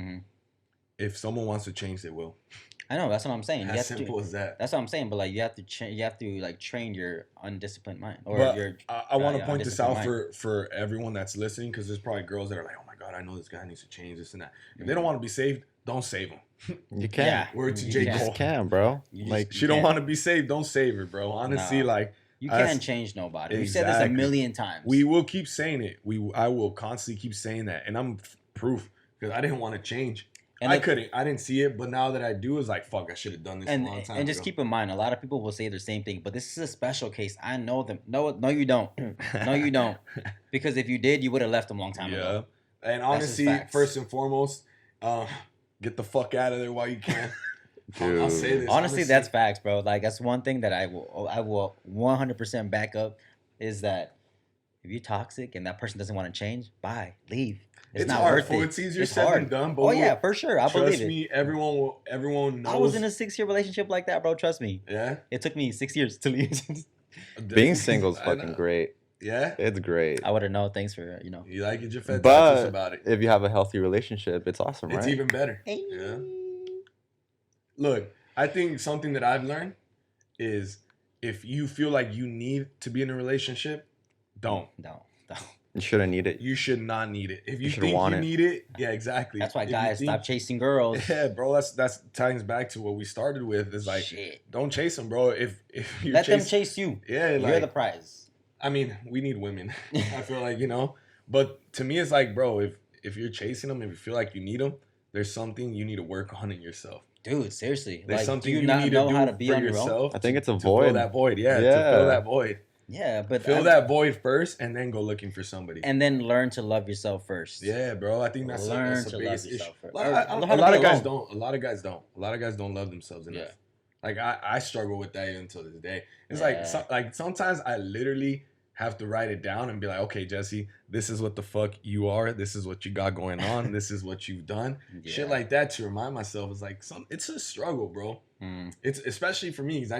if someone wants to change, they will. I know, that's what I'm saying. As simple as that. That's what I'm saying. But like, you have to like train your undisciplined mind. I want to point this out for everyone that's listening, because there's probably girls that are like, "Oh my god, I know this guy needs to change this and that." If they don't want to be saved, don't save them. You can. Yeah. Word to J. Cole. You just can, bro. She don't want to be saved. Don't save her, bro. Honestly, like. You can't change nobody. We've said this a million times. We will keep saying it. I will constantly keep saying that, and I'm proof because I didn't want to change. And I didn't see it, but now that I do, it's like, fuck, I should have done this a long time ago. And just keep in mind, a lot of people will say the same thing, but this is a special case. I know them. No, you don't. No, you don't. Because if you did, you would have left them a long time ago. And honestly, first and foremost, get the fuck out of there while you can. Dude. I'll say this. Honestly, that's facts, bro. Like, that's one thing that I will 100% back up is that if you're toxic and that person doesn't want to change, bye, leave. It's not hard, worth it. It's easier said than done. But yeah, for sure. I believe it. Trust me, everyone knows. I was in a 6-year relationship like that, bro. Trust me. Yeah. It took me 6 years to leave. Being single is fucking great. Yeah. It's great. I would have known. Thanks for, You like it, you're fantastic but about it. If you have a healthy relationship, it's awesome, right? It's even better. Hey. Yeah. Look, I think something that I've learned is if you feel like you need to be in a relationship, don't. You shouldn't need it. You should not need it. If you should think want you it. need it, yeah, exactly. That's why If guys you stop think, chasing girls. yeah, bro, that's ties back to what we started with. Is like, Shit. don't chase them, bro. If you Let them chase you. yeah, You're the prize. I mean, we need women. I feel like, but to me, it's like, bro, if you're chasing them, if you feel like you need them, there's something you need to work on in yourself. Dude, seriously. There's like, something do you you not need know to do how to be for on your own? yourself. I think it's a to void. fill that void. Yeah, to fill that void. Yeah, but fill that void first, and then go looking for somebody. And then learn to love yourself first. Yeah, bro. I think that's the biggest issue. A lot of guys don't. A lot of guys don't love themselves enough. Yeah. Like I struggle with that until this day. It's like sometimes I literally have to write it down and be like, okay, Jesse, this is what the fuck you are. This is what you got going on. This is what you've done. Yeah. Shit like that to remind myself is like it's a struggle, bro. It's especially for me because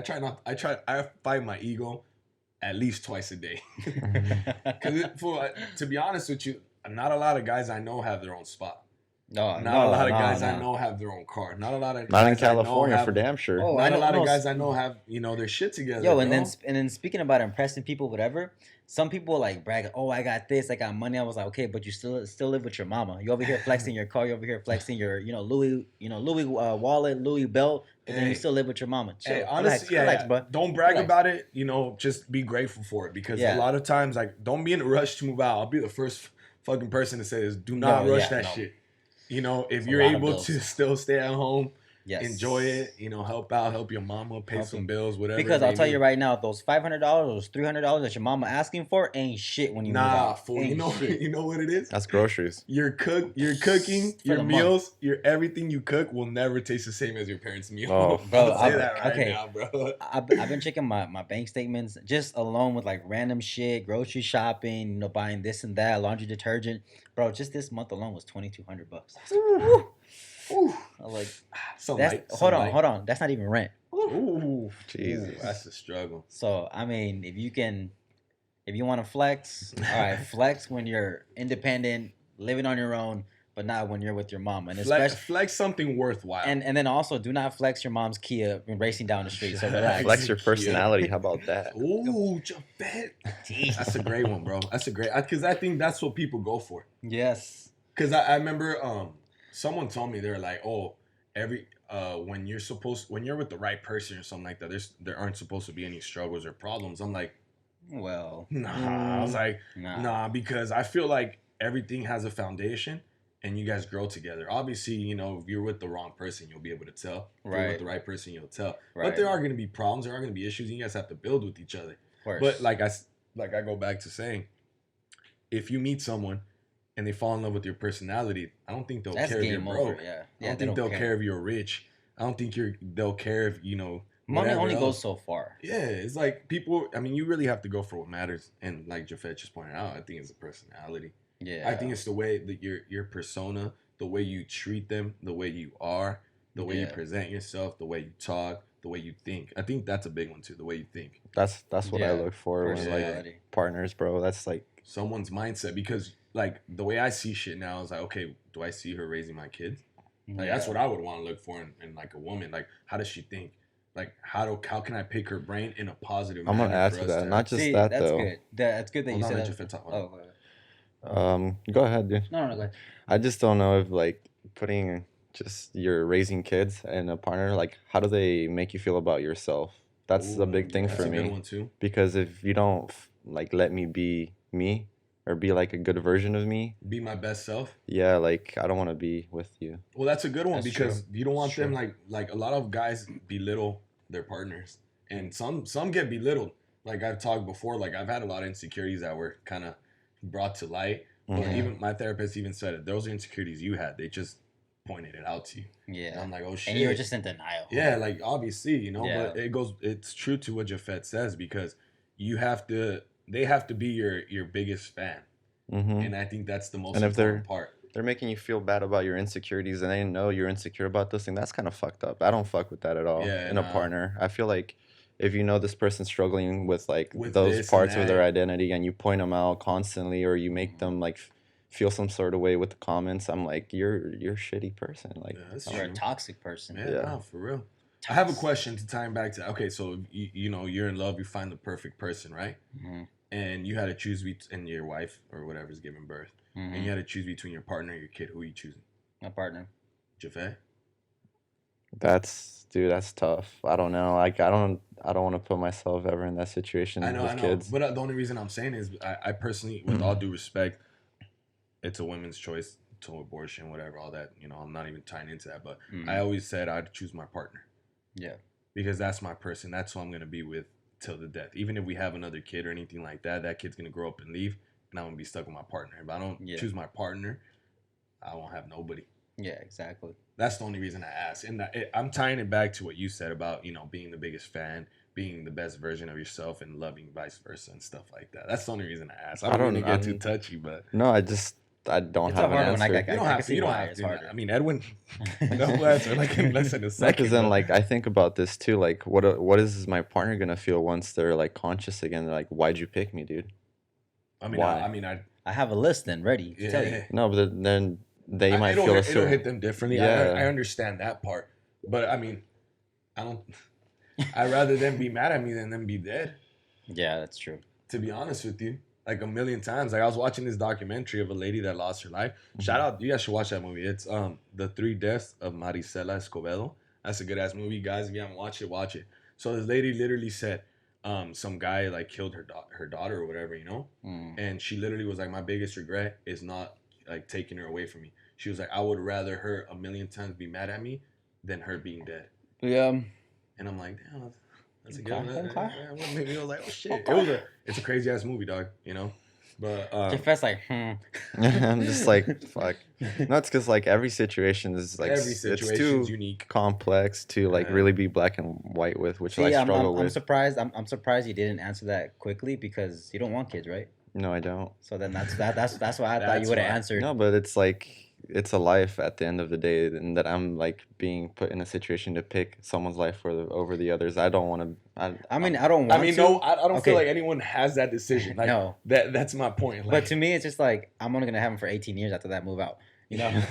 I fight my ego at least twice a day. Because to be honest with you, not a lot of guys I know have their own spot. Not a lot of guys I know have their own car. Not a lot of not in California for damn sure. Not a lot of guys I know have their shit together. Yo, and then speaking about impressing people, whatever. Some people like brag, oh, I got this, I got money. I was like, okay, but you still live with your mama. You over here flexing your car. You over here flexing your Louis wallet, Louis belt. But then you still live with your mama. Chill. Hey, honestly, relax, bro. Don't brag about it. Just be grateful for it because a lot of times, like, don't be in a rush to move out. I'll be the first fucking person to say this. Do not rush that shit. If you're able to still stay at home, enjoy it. Help out, help your mama, pay some bills, whatever. Because I'll tell you right now, those $500, those $300 that your mama asking for ain't shit when you move out. Fool. You know what it is? That's groceries. Your cooking, your meals, your everything you cook will never taste the same as your parents' meal. Oh, bro, I'll say that right now, bro. I've been checking my bank statements just alone with like random shit, grocery shopping, buying this and that, laundry detergent. Bro, just this month alone was $2,200. Ooh. I'm like, hold on. That's not even rent. Ooh, Jesus, that's a struggle. So I mean, if you want to flex, all right, flex when you're independent, living on your own, but not when you're with your mom. And flex something worthwhile. And then also do not flex your mom's Kia when racing down the street. So relax. Flex your personality. How about that? Ooh, Javette. That's a great one, bro. That's a great, because I think that's what people go for. Yes. Because I remember someone told me, they're like, oh, when you're with the right person or something like that, there aren't supposed to be any struggles or problems. I'm like, well, nah. I was like, nah, because I feel like everything has a foundation and you guys grow together. Obviously, if you're with the wrong person, you'll be able to tell. If you're with the right person, you'll tell. Right. But there are going to be problems. There are going to be issues. And you guys have to build with each other. Of course. But like I go back to saying, if you meet someone and they fall in love with your personality, I don't think they'll care if you're broke. I don't think they'll care if you're rich. I don't think they'll care if, money only goes so far. Yeah, it's like people, I mean, you really have to go for what matters. And like Jafet just pointed out, I think it's the personality. Yeah. I think it's the way that your persona, the way you treat them, the way you are, the way you present yourself, the way you talk, the way you think. I think that's a big one too, the way you think. That's what I look for when like partners, bro. That's like someone's mindset, because like the way I see shit now is like, okay, do I see her raising my kids? Like that's what I would want to look for in like a woman. Like, how does she think? Like, how can I pick her brain in a positive manner? I'm gonna add to that. Not just that that's though. Good. That's good that you said that. Go ahead, dude. No, go ahead. I just don't know if like putting just you're raising kids and a partner, like how do they make you feel about yourself? That's a big thing for me. That's a good one too. Because if you don't like let me be me or be like a good version of me, be my best self. Yeah, like I don't want to be with you. Well, that's a good one because you don't want them like a lot of guys belittle their partners, and some get belittled. Like I've talked before, like I've had a lot of insecurities that were kind of brought to light. Or even my therapist even said it. Those are insecurities you had. They just pointed it out to you. Yeah. And I'm like, oh shit. And you were just in denial. Yeah, like obviously, but it's true to what Jafet says, because they have to be your biggest fan. And I think that's the most important part. They're making you feel bad about your insecurities and they know you're insecure about this thing. That's kind of fucked up. I don't fuck with that at all in a partner. I feel like if you know this person's struggling with those parts of their identity and you point them out constantly, or you make them like feel some sort of way with the comments, I'm like, you're a shitty person. Like you're a toxic person. Yeah, no, for real. I have a question to tie back to. Okay, so you're in love, you find the perfect person, right? and you had to choose and your wife or whatever's giving birth, and you had to choose between your partner and your kid, who are you choosing? My partner. Jaffe? That's tough. I don't know. Like I don't want to put myself ever in that situation I with know. kids. But the only reason I'm saying is I personally, with all due respect, it's a women's choice to abortion, whatever, all that. You know, I'm not even tying into that, but I always said I'd choose my partner. Yeah. Because that's my person. That's who I'm gonna be with till the death. Even if we have another kid or anything like that, that kid's gonna grow up and leave, and I'm gonna be stuck with my partner. If I don't choose my partner, I won't have nobody. Yeah, exactly. That's the only reason I asked. And I'm tying it back to what you said about, you know, being the biggest fan, being the best version of yourself, and loving vice versa and stuff like that. That's the only reason I asked. I don't want to get too touchy, but no, I don't have an answer. You don't have to. You don't have to. I mean, Edwin, no answer like in less than a second. Because then, like, I think about this too. Like, what is my partner gonna feel once they're like conscious again? They're like, why'd you pick me, dude? I mean, why? I have a list then ready to tell you. No, but then they might feel a certain. It'll hit them differently. Yeah. I understand that part, but I mean, I don't. I'd rather them be mad at me than them be dead. Yeah, that's true. To be honest with you, like a million times. Like I was watching this documentary of a lady that lost her life. Shout out, you guys should watch that movie. It's The 3 Deaths of Marisela Escobedo. That's a good ass movie, guys. If you haven't watched it, watch it. So this lady literally said, some guy like killed her daughter or whatever, you know, and she literally was like, my biggest regret is not like taking her away from me. She was like, I would rather her a million times be mad at me than her being dead. Yeah. And I'm like, damn, that's a good one. What made me was like, oh shit. It's a crazy ass movie, dog, you know? But Jeff's like, I'm just like, fuck. No, it's because like every situation is like it's too unique, complex to like really be black and white with, which I struggle with. I'm surprised. I'm surprised you didn't answer that quickly because you don't want kids, right? No, I don't. So then that's why I thought you would have answered. No, but it's like it's a life at the end of the day, and that I'm like being put in a situation to pick someone's life over the others. I don't want to. I don't feel like anyone has that decision. Like, no, that's my point. Like, but to me, it's just like I'm only gonna have him for 18 years after that move out. You know,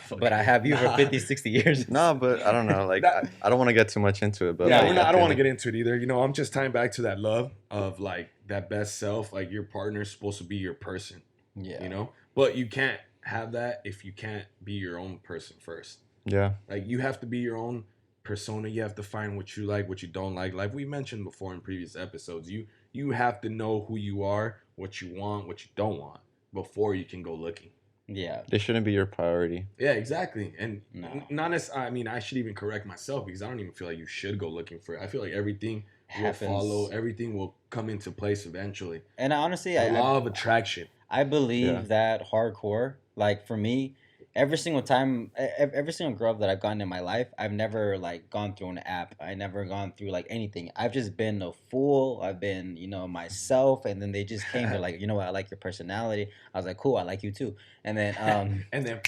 but I have you for 50, 60 years. No, but I don't know. Like, I don't want to get too much into it. But yeah, I don't want to get into it either. You know, I'm just tying back to that love of like that best self. Like your partner's supposed to be your person. Yeah. You know, but you can't have that if you can't be your own person first. Yeah. Like you have to be your own persona. You have to find what you like, what you don't like. Like we mentioned before in previous episodes, you have to know who you are, what you want, what you don't want before you can go looking. Yeah. They shouldn't be your priority. Yeah, exactly. And not necessarily, I mean, I should even correct myself because I don't even feel like you should go looking for it. I feel like everything will follow, everything will come into place eventually. And honestly, law of attraction. I believe that hardcore. Like for me, every single girl that I've gotten in my life, I've never like gone through an app. I never gone through like anything. I've just been a fool. I've been, you know, myself, and then they just came to like, you know what, I like your personality. I was like, cool, I like you too. And then and then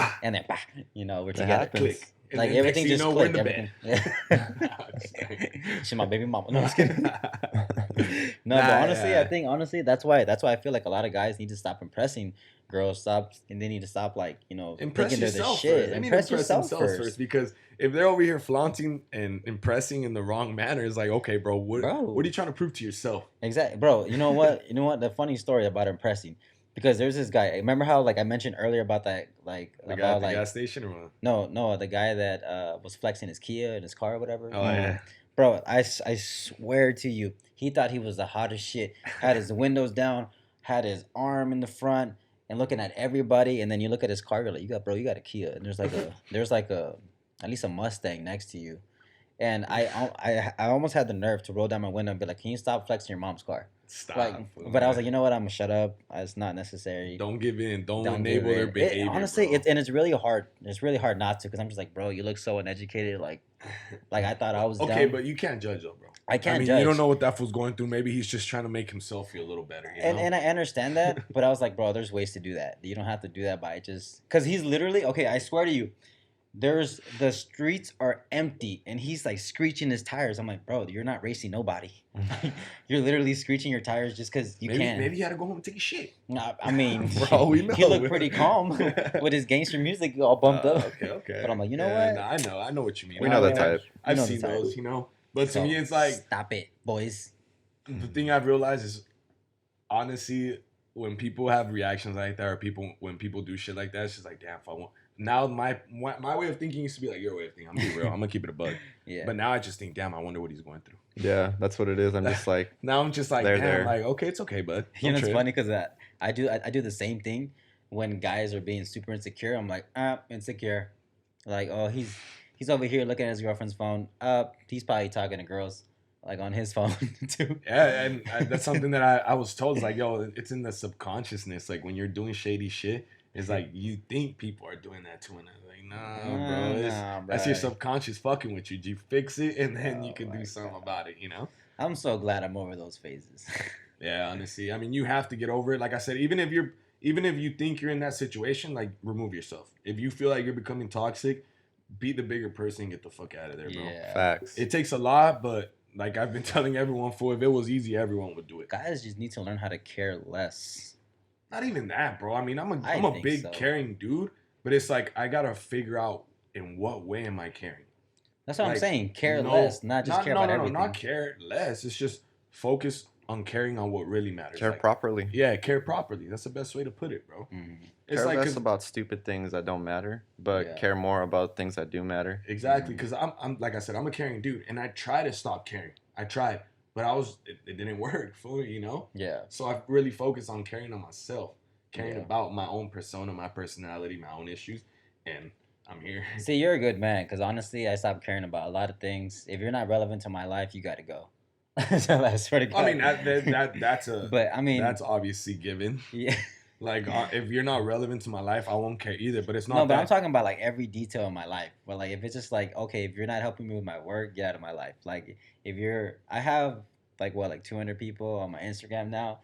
you know, we're together. Click. And like everything just clicked. Everything. She's my baby mama. No, I'm just kidding. But honestly, I think that's why I feel like a lot of guys need to stop impressing girls, and they need to stop like, you know, impress yourself first. Impress yourself first, because if they're over here flaunting and impressing in the wrong manner, it's like, okay, bro, what are you trying to prove to yourself? Exactly, bro. You know what? The funny story about impressing. Because there's this guy. Remember how like I mentioned earlier about that like the guy at the gas station or what? No, the guy that was flexing his Kia in his car or whatever. Oh yeah, bro. I swear to you, he thought he was the hottest shit. Had his windows down, had his arm in the front, and looking at everybody. And then you look at his car, you're like, you got a Kia, and there's like a at least a Mustang next to you. And I almost had the nerve to roll down my window and be like, can you stop flexing your mom's car? Stop. But I was like, you know what? I'm gonna shut up. It's not necessary. Don't give in. Don't enable their behavior. Honestly, it's really hard. It's really hard not to, because I'm just like, bro, you look so uneducated. Like I thought I was okay, dumb. but you can't judge though, bro. I can't judge. You don't know what that fool's going through. Maybe he's just trying to make himself feel a little better. You know? And I understand that, but I was like, bro, there's ways to do that. You don't have to do that by just because he's literally okay. I swear to you. The streets are empty and he's like screeching his tires. I'm like, bro, you're not racing nobody. You're literally screeching your tires just because you can. Maybe you had to go home and take a shit. Nah, I mean, bro, we know. He looked pretty calm with his gangster music all bumped up. Okay. But I'm like, you know what? Nah, I know what you mean. We know the type. I've seen those, you know. But to me, it's like, stop it, boys. The thing I've realized is honestly, when people have reactions like that, or when people do shit like that, it's just like, damn, if I want. Now my way of thinking used to be like your way of thinking. I'm gonna be real. I'm gonna keep it a bug. Yeah. But now I just think, damn, I wonder what he's going through. Yeah, that's what it is. I'm just like, now I'm just like, they're damn, there. like, okay, it's okay, bud. You know, it's funny because I do the same thing when guys are being super insecure. I'm like, insecure. Like, oh, he's over here looking at his girlfriend's phone. He's probably talking to girls, like on his phone too. Yeah, and that's something that I was told. It's like, yo, it's in the subconsciousness. Like when you're doing shady shit, it's like you think people are doing that too, and I'm like, nah, bro, that's your subconscious fucking with you. You fix it, and then you can do something about it. You know. I'm so glad I'm over those phases. Yeah, honestly, I mean, you have to get over it. Like I said, even if you think you're in that situation, like remove yourself. If you feel like you're becoming toxic, be the bigger person and get the fuck out of there, bro. Yeah. Facts. It takes a lot, but like I've been telling everyone, if it was easy, everyone would do it. Guys just need to learn how to care less. Not even that, bro. I mean, I'm a big caring dude, but it's like I gotta figure out in what way am I caring. That's what I'm saying. Care less, not care about everything. Not care less. It's just focus on caring on what really matters. Care properly. Yeah, care properly. That's the best way to put it, bro. Mm-hmm. It's care like less about stupid things that don't matter, but care more about things that do matter. Exactly, because I'm like I said, I'm a caring dude, and I try to stop caring. I tried, but it didn't work, you know. Yeah. So I really focused on caring on myself, caring about my own persona, my personality, my own issues, and I'm here. See, you're a good man, because honestly, I stopped caring about a lot of things. If you're not relevant to my life, you got to go. So I swear to God. I mean, that's a. But I mean, that's obviously given. Yeah. Like if you're not relevant to my life, I won't care either. But it's not. No, but I'm talking about like every detail of my life. But like if it's just like, okay, if you're not helping me with my work, get out of my life. Like I have like 200 people on my Instagram now.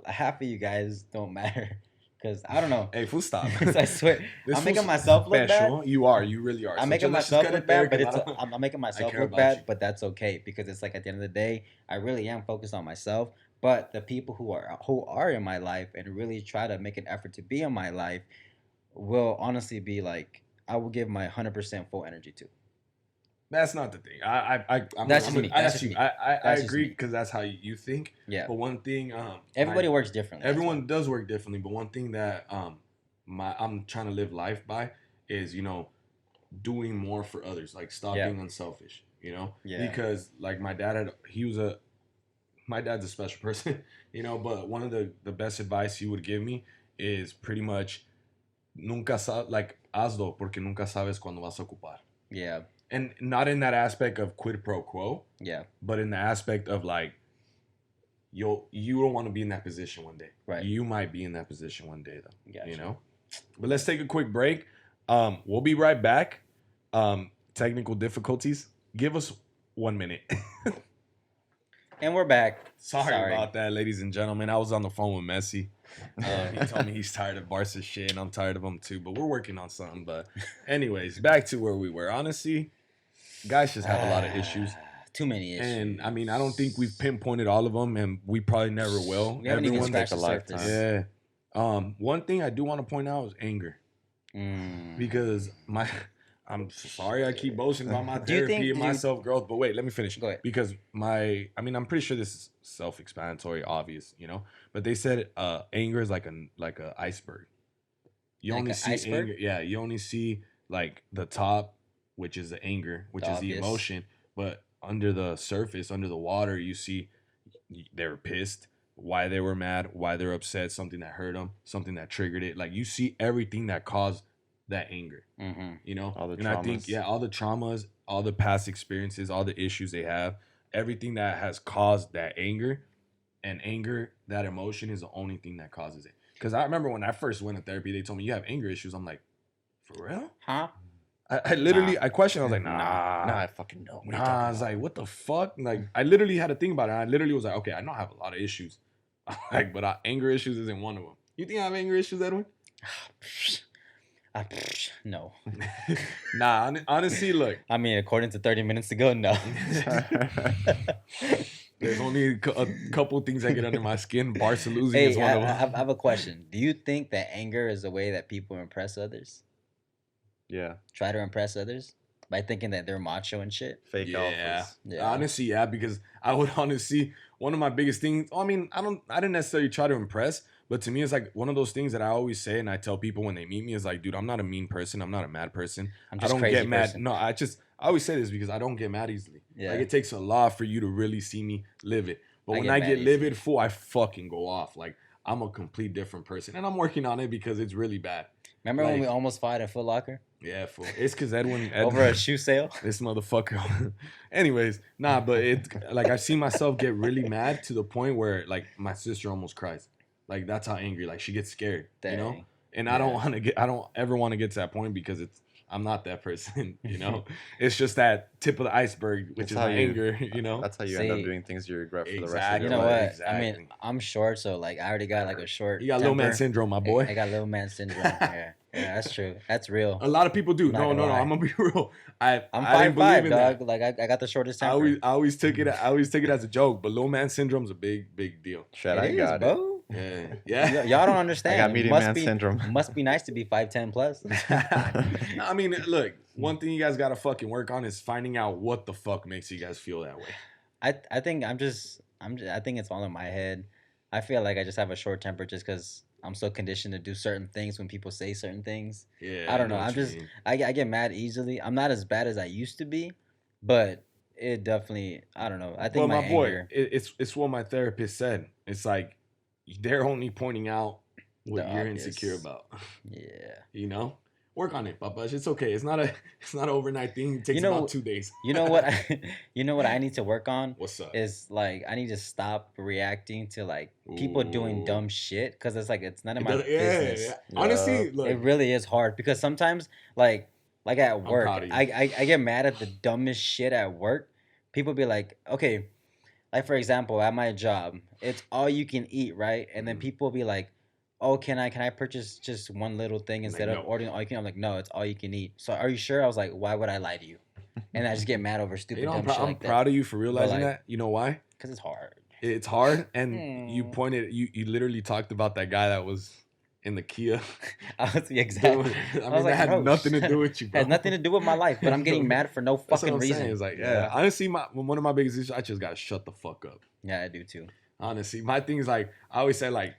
Half of you guys don't matter. Because I don't know. Hey, full stop. I swear, I'm making myself look bad. You really are. I'm making myself look bad, but I'm making myself look bad, but that's okay because it's like at the end of the day, I really am focused on myself. But the people who are in my life and really try to make an effort to be in my life will honestly be like I will give my 100% full energy to. That's not the thing. That's just me. I agree because that's how you think. Yeah. But one thing, everybody works differently. Everyone does work differently. But one thing that I'm trying to live life by is doing more for others, like stop being unselfish. Yeah. Because like my dad's a special person. But one of the best advice he would give me is pretty much hazlo porque nunca sabes cuando vas a ocupar. Yeah. And not in that aspect of quid pro quo. Yeah. But in the aspect of like, you don't want to be in that position one day. Right. You might be in that position one day though. Gotcha. But let's take a quick break. We'll be right back. Technical difficulties. Give us 1 minute. And we're back. Sorry about that, ladies and gentlemen. I was on the phone with Messi. He told me he's tired of Barca shit, and I'm tired of him too. But we're working on something. But anyways, back to where we were. Honestly, guys just have a lot of issues. Too many issues. And I mean, I don't think we've pinpointed all of them, and we probably never will. We haven't even scratched the surface. Yeah. One thing I do want to point out is anger. Because I'm sorry I keep boasting about my therapy and my self-growth, but wait, let me finish. Go ahead. Because I'm pretty sure this is self-explanatory, obvious, but they said anger is like a iceberg. You only see anger. Yeah, you only see like the top, which is the anger, which is the emotion, but under the surface, under the water, you see they were pissed, why they were mad, why they're upset, something that hurt them, something that triggered it. Like you see everything that caused that anger, all the traumas. I think all the traumas, all the past experiences, all the issues they have, everything that has caused that anger, and anger, that emotion is the only thing that causes it. Because I remember when I first went to therapy, they told me you have anger issues. I'm like, for real? Huh? I literally I questioned. I was like, nah, I fucking know. I was like, what the fuck? Like, I literally had to think about it. I literally was like, okay, I know I have a lot of issues, like, but anger issues isn't one of them. You think I have anger issues, Edwin? No. Nah, honestly, look. I mean, according to 30 minutes ago, no. There's only a couple things that get under my skin. Barca losing is one of them. I have a question. Do you think that anger is a way that people impress others? Yeah. Try to impress others? By thinking that they're macho and shit? Fake alphas. Yeah. Honestly, yeah, because I would honestly, one of my biggest things. I mean, I didn't necessarily try to impress, but to me, it's like one of those things that I always say, and I tell people when they meet me is like, dude, I'm not a mean person. I'm not a mad person. I'm I just don't crazy get mad. person. No, I always say this because I don't get mad easily. Yeah. Like it takes a lot for you to really see me livid. But when I get livid, fool, I fucking go off. Like I'm a complete different person, and I'm working on it because it's really bad. Remember when we almost fought at Foot Locker? Yeah, fool. It's because Edwin over a shoe sale. This motherfucker. Anyways, nah, but it like I've seen myself get really mad to the point where like my sister almost cries. Like that's how angry. Like she gets scared. Dang. You know? And I don't ever want to get to that point because I'm not that person, you know. It's just that tip of the iceberg, which is my anger, you know. That's how you end up doing things you regret for the rest of your life. You know what? Exactly. I mean, I'm short, so like I already got like a short. You got little man syndrome, my boy. I got little man syndrome. Yeah, that's true. That's real. A lot of people do. No. I'm gonna be real. I'm 5'5", dog. Like I got the shortest temper. I always took it as a joke, but little man syndrome's a big deal. Shit, I got it. Yeah. Y'all don't understand. I got medium man syndrome. Must be nice to be 5'10" plus. I mean, look, one thing you guys gotta fucking work on is finding out what the fuck makes you guys feel that way. I think I think it's all in my head. I feel like I just have a short temper just because I'm so conditioned to do certain things when people say certain things. Yeah. I don't know. I get mad easily. I'm not as bad as I used to be, but it definitely, I don't know. I think my boy, it's what my therapist said. It's like they're only pointing out what you're insecure about. Yeah. You know? Work on it, Papa. It's okay. It's not an overnight thing. It takes about 2 days. You know what I need to work on? What's up? Is like I need to stop reacting to like people doing dumb shit because it's like it's none of my business. Yeah. Honestly, look, it really is hard because sometimes like at work, I get mad at the dumbest shit at work. People be like, okay, like for example, at my job, it's all you can eat, right? And then people be like, oh, can I purchase just one little thing instead of ordering all you can? I'm like, no, it's all you can eat. So are you sure? I was like, why would I lie to you? And I just get mad over stupid dumb shit like that. I'm proud of you for realizing that. You know why? Because it's hard. It's hard, and you literally talked about that guy that was in the Kia. Exactly. I mean, that had nothing to do with you, bro. It had nothing to do with my life, but I'm getting mad for no fucking reason. It's like, honestly, one of my biggest issues, I just gotta shut the fuck up. Yeah, I do too. Honestly, my thing is like, I always say like,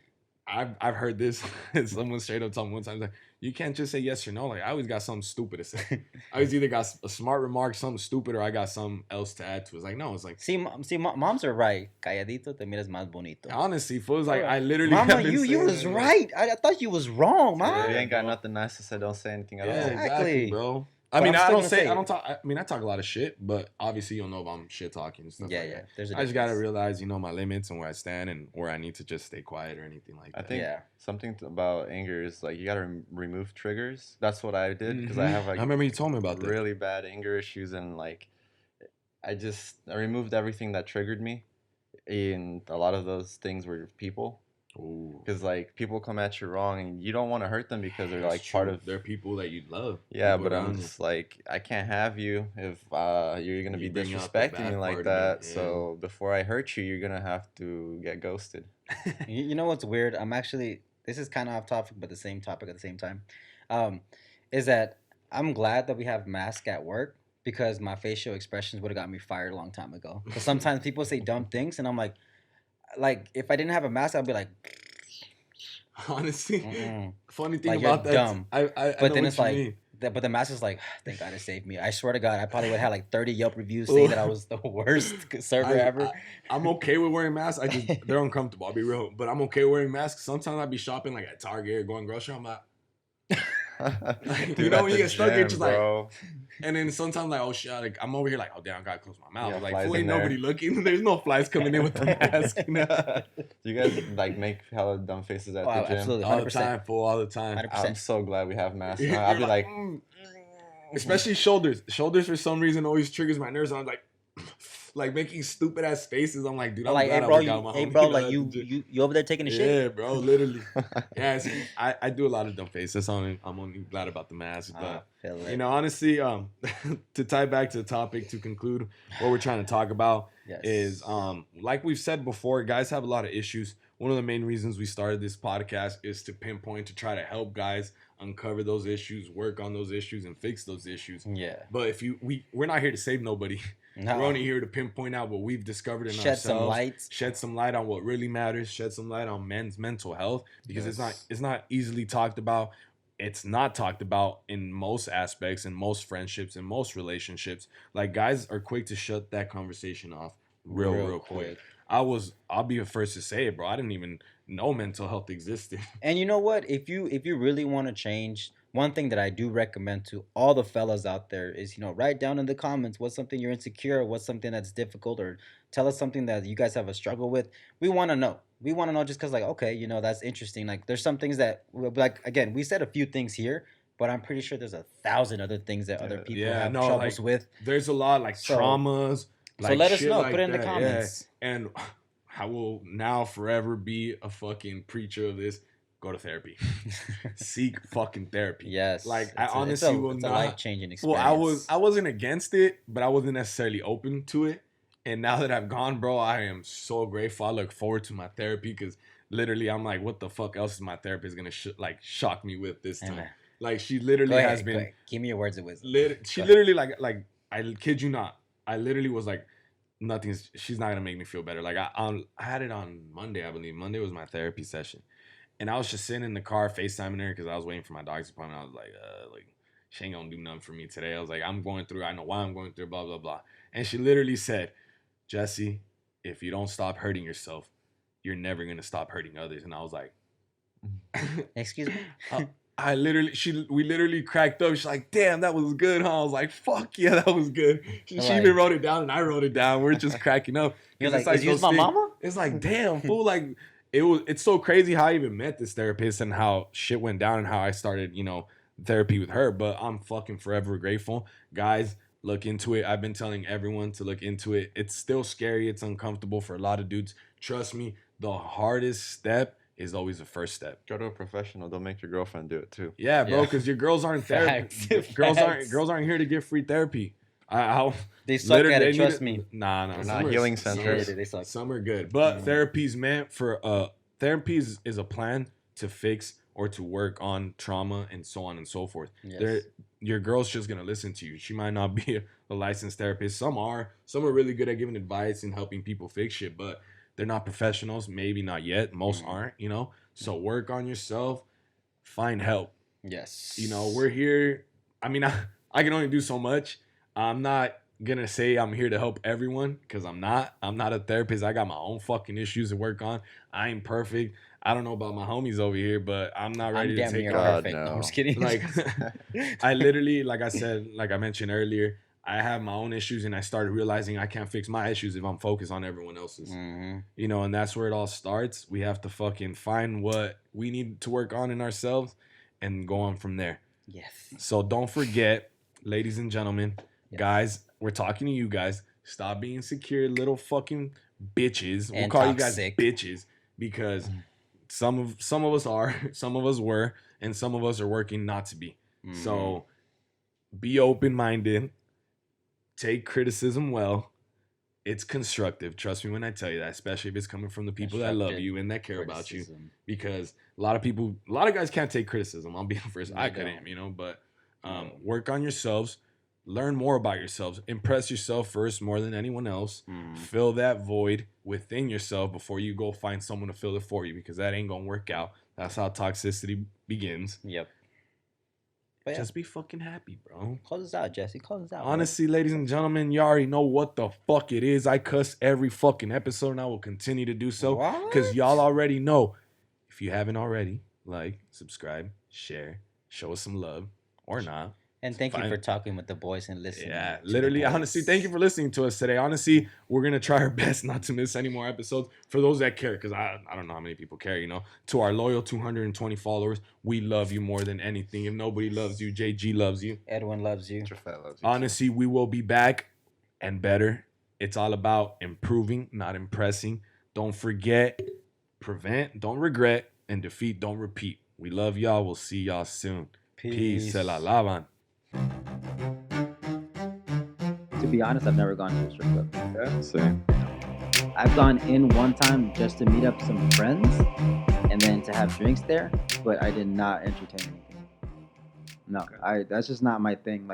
I've heard this. Someone straight up told me one time, like, you can't just say yes or no. Like, I always got something stupid to say. I always either got a smart remark, something stupid, or I got something else to add to it. It's like, no, it's like... See, moms are right. Calladito te miras más bonito. Honestly, fool, like, I literally... Mama, you was right. I thought you was wrong, Mom. Yeah, you ain't got nothing nice to say. Don't say anything at all. Exactly, bro. I mean, I talk a lot of shit, but obviously you'll know if I'm shit talking and stuff like that. I just gotta realize, my limits and where I stand and where I need to just stay quiet or anything like that. I think something about anger is like you gotta remove triggers. That's what I did because I have like... I remember you told me about that. Really bad anger issues, and like I removed everything that triggered me, and a lot of those things were people. Because like people come at you wrong and you don't want to hurt them because they're like part of... They're people that you love. Yeah, but I'm just like, I can't have you if you're gonna be disrespecting me like that. Yeah. So before I hurt you, you're gonna have to get ghosted. You know what's weird? This is kind of off topic, but the same topic at the same time. Is that I'm glad that we have masks at work because my facial expressions would have got me fired a long time ago. Because sometimes people say dumb things and I'm like if I didn't have a mask, I'd be like, honestly, funny thing about that, dumb. But then it's like, but the mask is like, thank God it saved me. I swear to God, I probably would have had like 30 Yelp reviews saying that I was the worst server ever. I'm okay with wearing masks. They're uncomfortable. I'll be real, but I'm okay wearing masks. Sometimes I'd be shopping like at Target or going grocery. I'm like, Dude, when you get stuck, you're just like. And then sometimes like, oh shit, like I'm over here like, oh damn, I gotta close my mouth. Like, ain't nobody looking. There's no flies coming in with the mask. Do you guys like make hella dumb faces at the gym? Absolutely, 100%. All the time. 100%. I'm so glad we have masks. I'll be like, especially shoulders. Shoulders for some reason always triggers my nerves. I'm like making stupid ass faces. I'm like, dude, I'm like, glad hey bro, like you over there taking a shit? Yeah, bro, literally. Yeah, I do a lot of dumb faces. I'm only glad about the mask, but honestly, to tie back to the topic to conclude, what we're trying to talk about is like we've said before, guys have a lot of issues. One of the main reasons we started this podcast is to pinpoint, to try to help guys uncover those issues, work on those issues, and fix those issues. Yeah. But if we're not here to save nobody. No. We're only here to pinpoint out what we've discovered in ourselves. Shed some light on what really matters. Shed some light on men's mental health, because it's not easily talked about. It's not talked about in most aspects, in most friendships, in most relationships. Like, guys are quick to shut that conversation off real quick. I'll be the first to say it, bro. I didn't even know mental health existed. And you know what? If you really want to change, one thing that I do recommend to all the fellas out there is, write down in the comments what's something you're insecure, what's something that's difficult, or tell us something that you guys have a struggle with. We want to know. We want to know just because, like, okay, that's interesting. Like, there's some things that, like, again, we said a few things here, but I'm pretty sure there's 1,000 other things that other people have troubles with. There's a lot, like, traumas. So let us know. Put it in the comments. Yeah. And I will now forever be a fucking preacher of this. Go to therapy. Seek fucking therapy. Yes. Like, I honestly will not. It's a life-changing experience. Well, I wasn't against it, but I wasn't necessarily open to it. And now that I've gone, bro, I am so grateful. I look forward to my therapy, because literally I'm like, what the fuck else is my therapist going to shock me with this time? Like, she literally has been. Give me your words of wisdom. She literally, like, I kid you not. I literally was like, she's not going to make me feel better. Like, I had it on Monday, I believe. Monday was my therapy session. And I was just sitting in the car FaceTiming her, because I was waiting for my doctor's appointment. I was like, she ain't going to do nothing for me today. I was like, I'm going through. I know why I'm going through, blah, blah, blah. And she literally said, Jesse, if you don't stop hurting yourself, you're never going to stop hurting others. And I was like, excuse me? We literally cracked up. She's like, damn, that was good, huh? I was like, fuck yeah, that was good. She even wrote it down, and I wrote it down. We're just cracking up. You're like, is you my mama? It's like, damn, fool. Like, it's so crazy how I even met this therapist and how shit went down and how I started, therapy with her. But I'm fucking forever grateful. Guys, look into it. I've been telling everyone to look into it. It's still scary. It's uncomfortable for a lot of dudes. Trust me, the hardest step is always the first step. Go to a professional. Don't make your girlfriend do it too. Yeah, bro, because your girls aren't therapy. Girls aren't here to get free therapy. They suck at it. Trust me. Nah. They're not healing centers. They suck. Some are good, but therapy's meant for therapy is a plan to fix or to work on trauma and so on and so forth. Yes. Your girl's just gonna listen to you. She might not be a licensed therapist. Some are really good at giving advice and helping people fix shit, but they're not professionals. Maybe not yet. Most aren't. So work on yourself. Find help. Yes. We're here. I mean, I can only do so much. I'm not gonna say I'm here to help everyone, because I'm not. I'm not a therapist. I got my own fucking issues to work on. I ain't perfect. I don't know about my homies over here, but I'm not ready to take perfect. No. I'm just kidding. Like, I literally, like I mentioned earlier, I have my own issues, and I started realizing I can't fix my issues if I'm focused on everyone else's. Mm-hmm. And that's where it all starts. We have to fucking find what we need to work on in ourselves and go on from there. Yes. So don't forget, ladies and gentlemen, guys, we're talking to you guys. Stop being insecure, little fucking bitches. We'll call toxic. You guys bitches, because some of us are, some of us were, and some of us are working not to be. Mm-hmm. So be open-minded. Take criticism well. It's constructive. Trust me when I tell you that, especially if it's coming from the people that love you and that care about you. Because a lot of guys can't take criticism. I'll be the first. I couldn't, but work on yourselves. Learn more about yourselves. Impress yourself first more than anyone else. Fill that void within yourself before you go find someone to fill it for you, because that ain't going to work out. That's how toxicity begins. Yep. Just be fucking happy, bro. Close us out, Jesse. Close us out. Honestly, ladies and gentlemen, you already know what the fuck it is. I cuss every fucking episode, and I will continue to do so. Because y'all already know. If you haven't already, like, subscribe, share, show us some love, or not. And thank you for talking with the boys and listening. Yeah, literally, honestly, thank you for listening to us today. Honestly, we're going to try our best not to miss any more episodes for those that care, because I don't know how many people care, To our loyal 220 followers, we love you more than anything. If nobody loves you, JG loves you. Edwin loves you. Honestly, we will be back and better. It's all about improving, not impressing. Don't forget, prevent, don't regret, and defeat, don't repeat. We love y'all. We'll see y'all soon. Peace. Se la lavan. To be honest, I've never gone to a strip club. Yeah, same. I've gone in one time just to meet up some friends and then to have drinks there, but I did not entertain anything. No, Okay. that's just not my thing. Like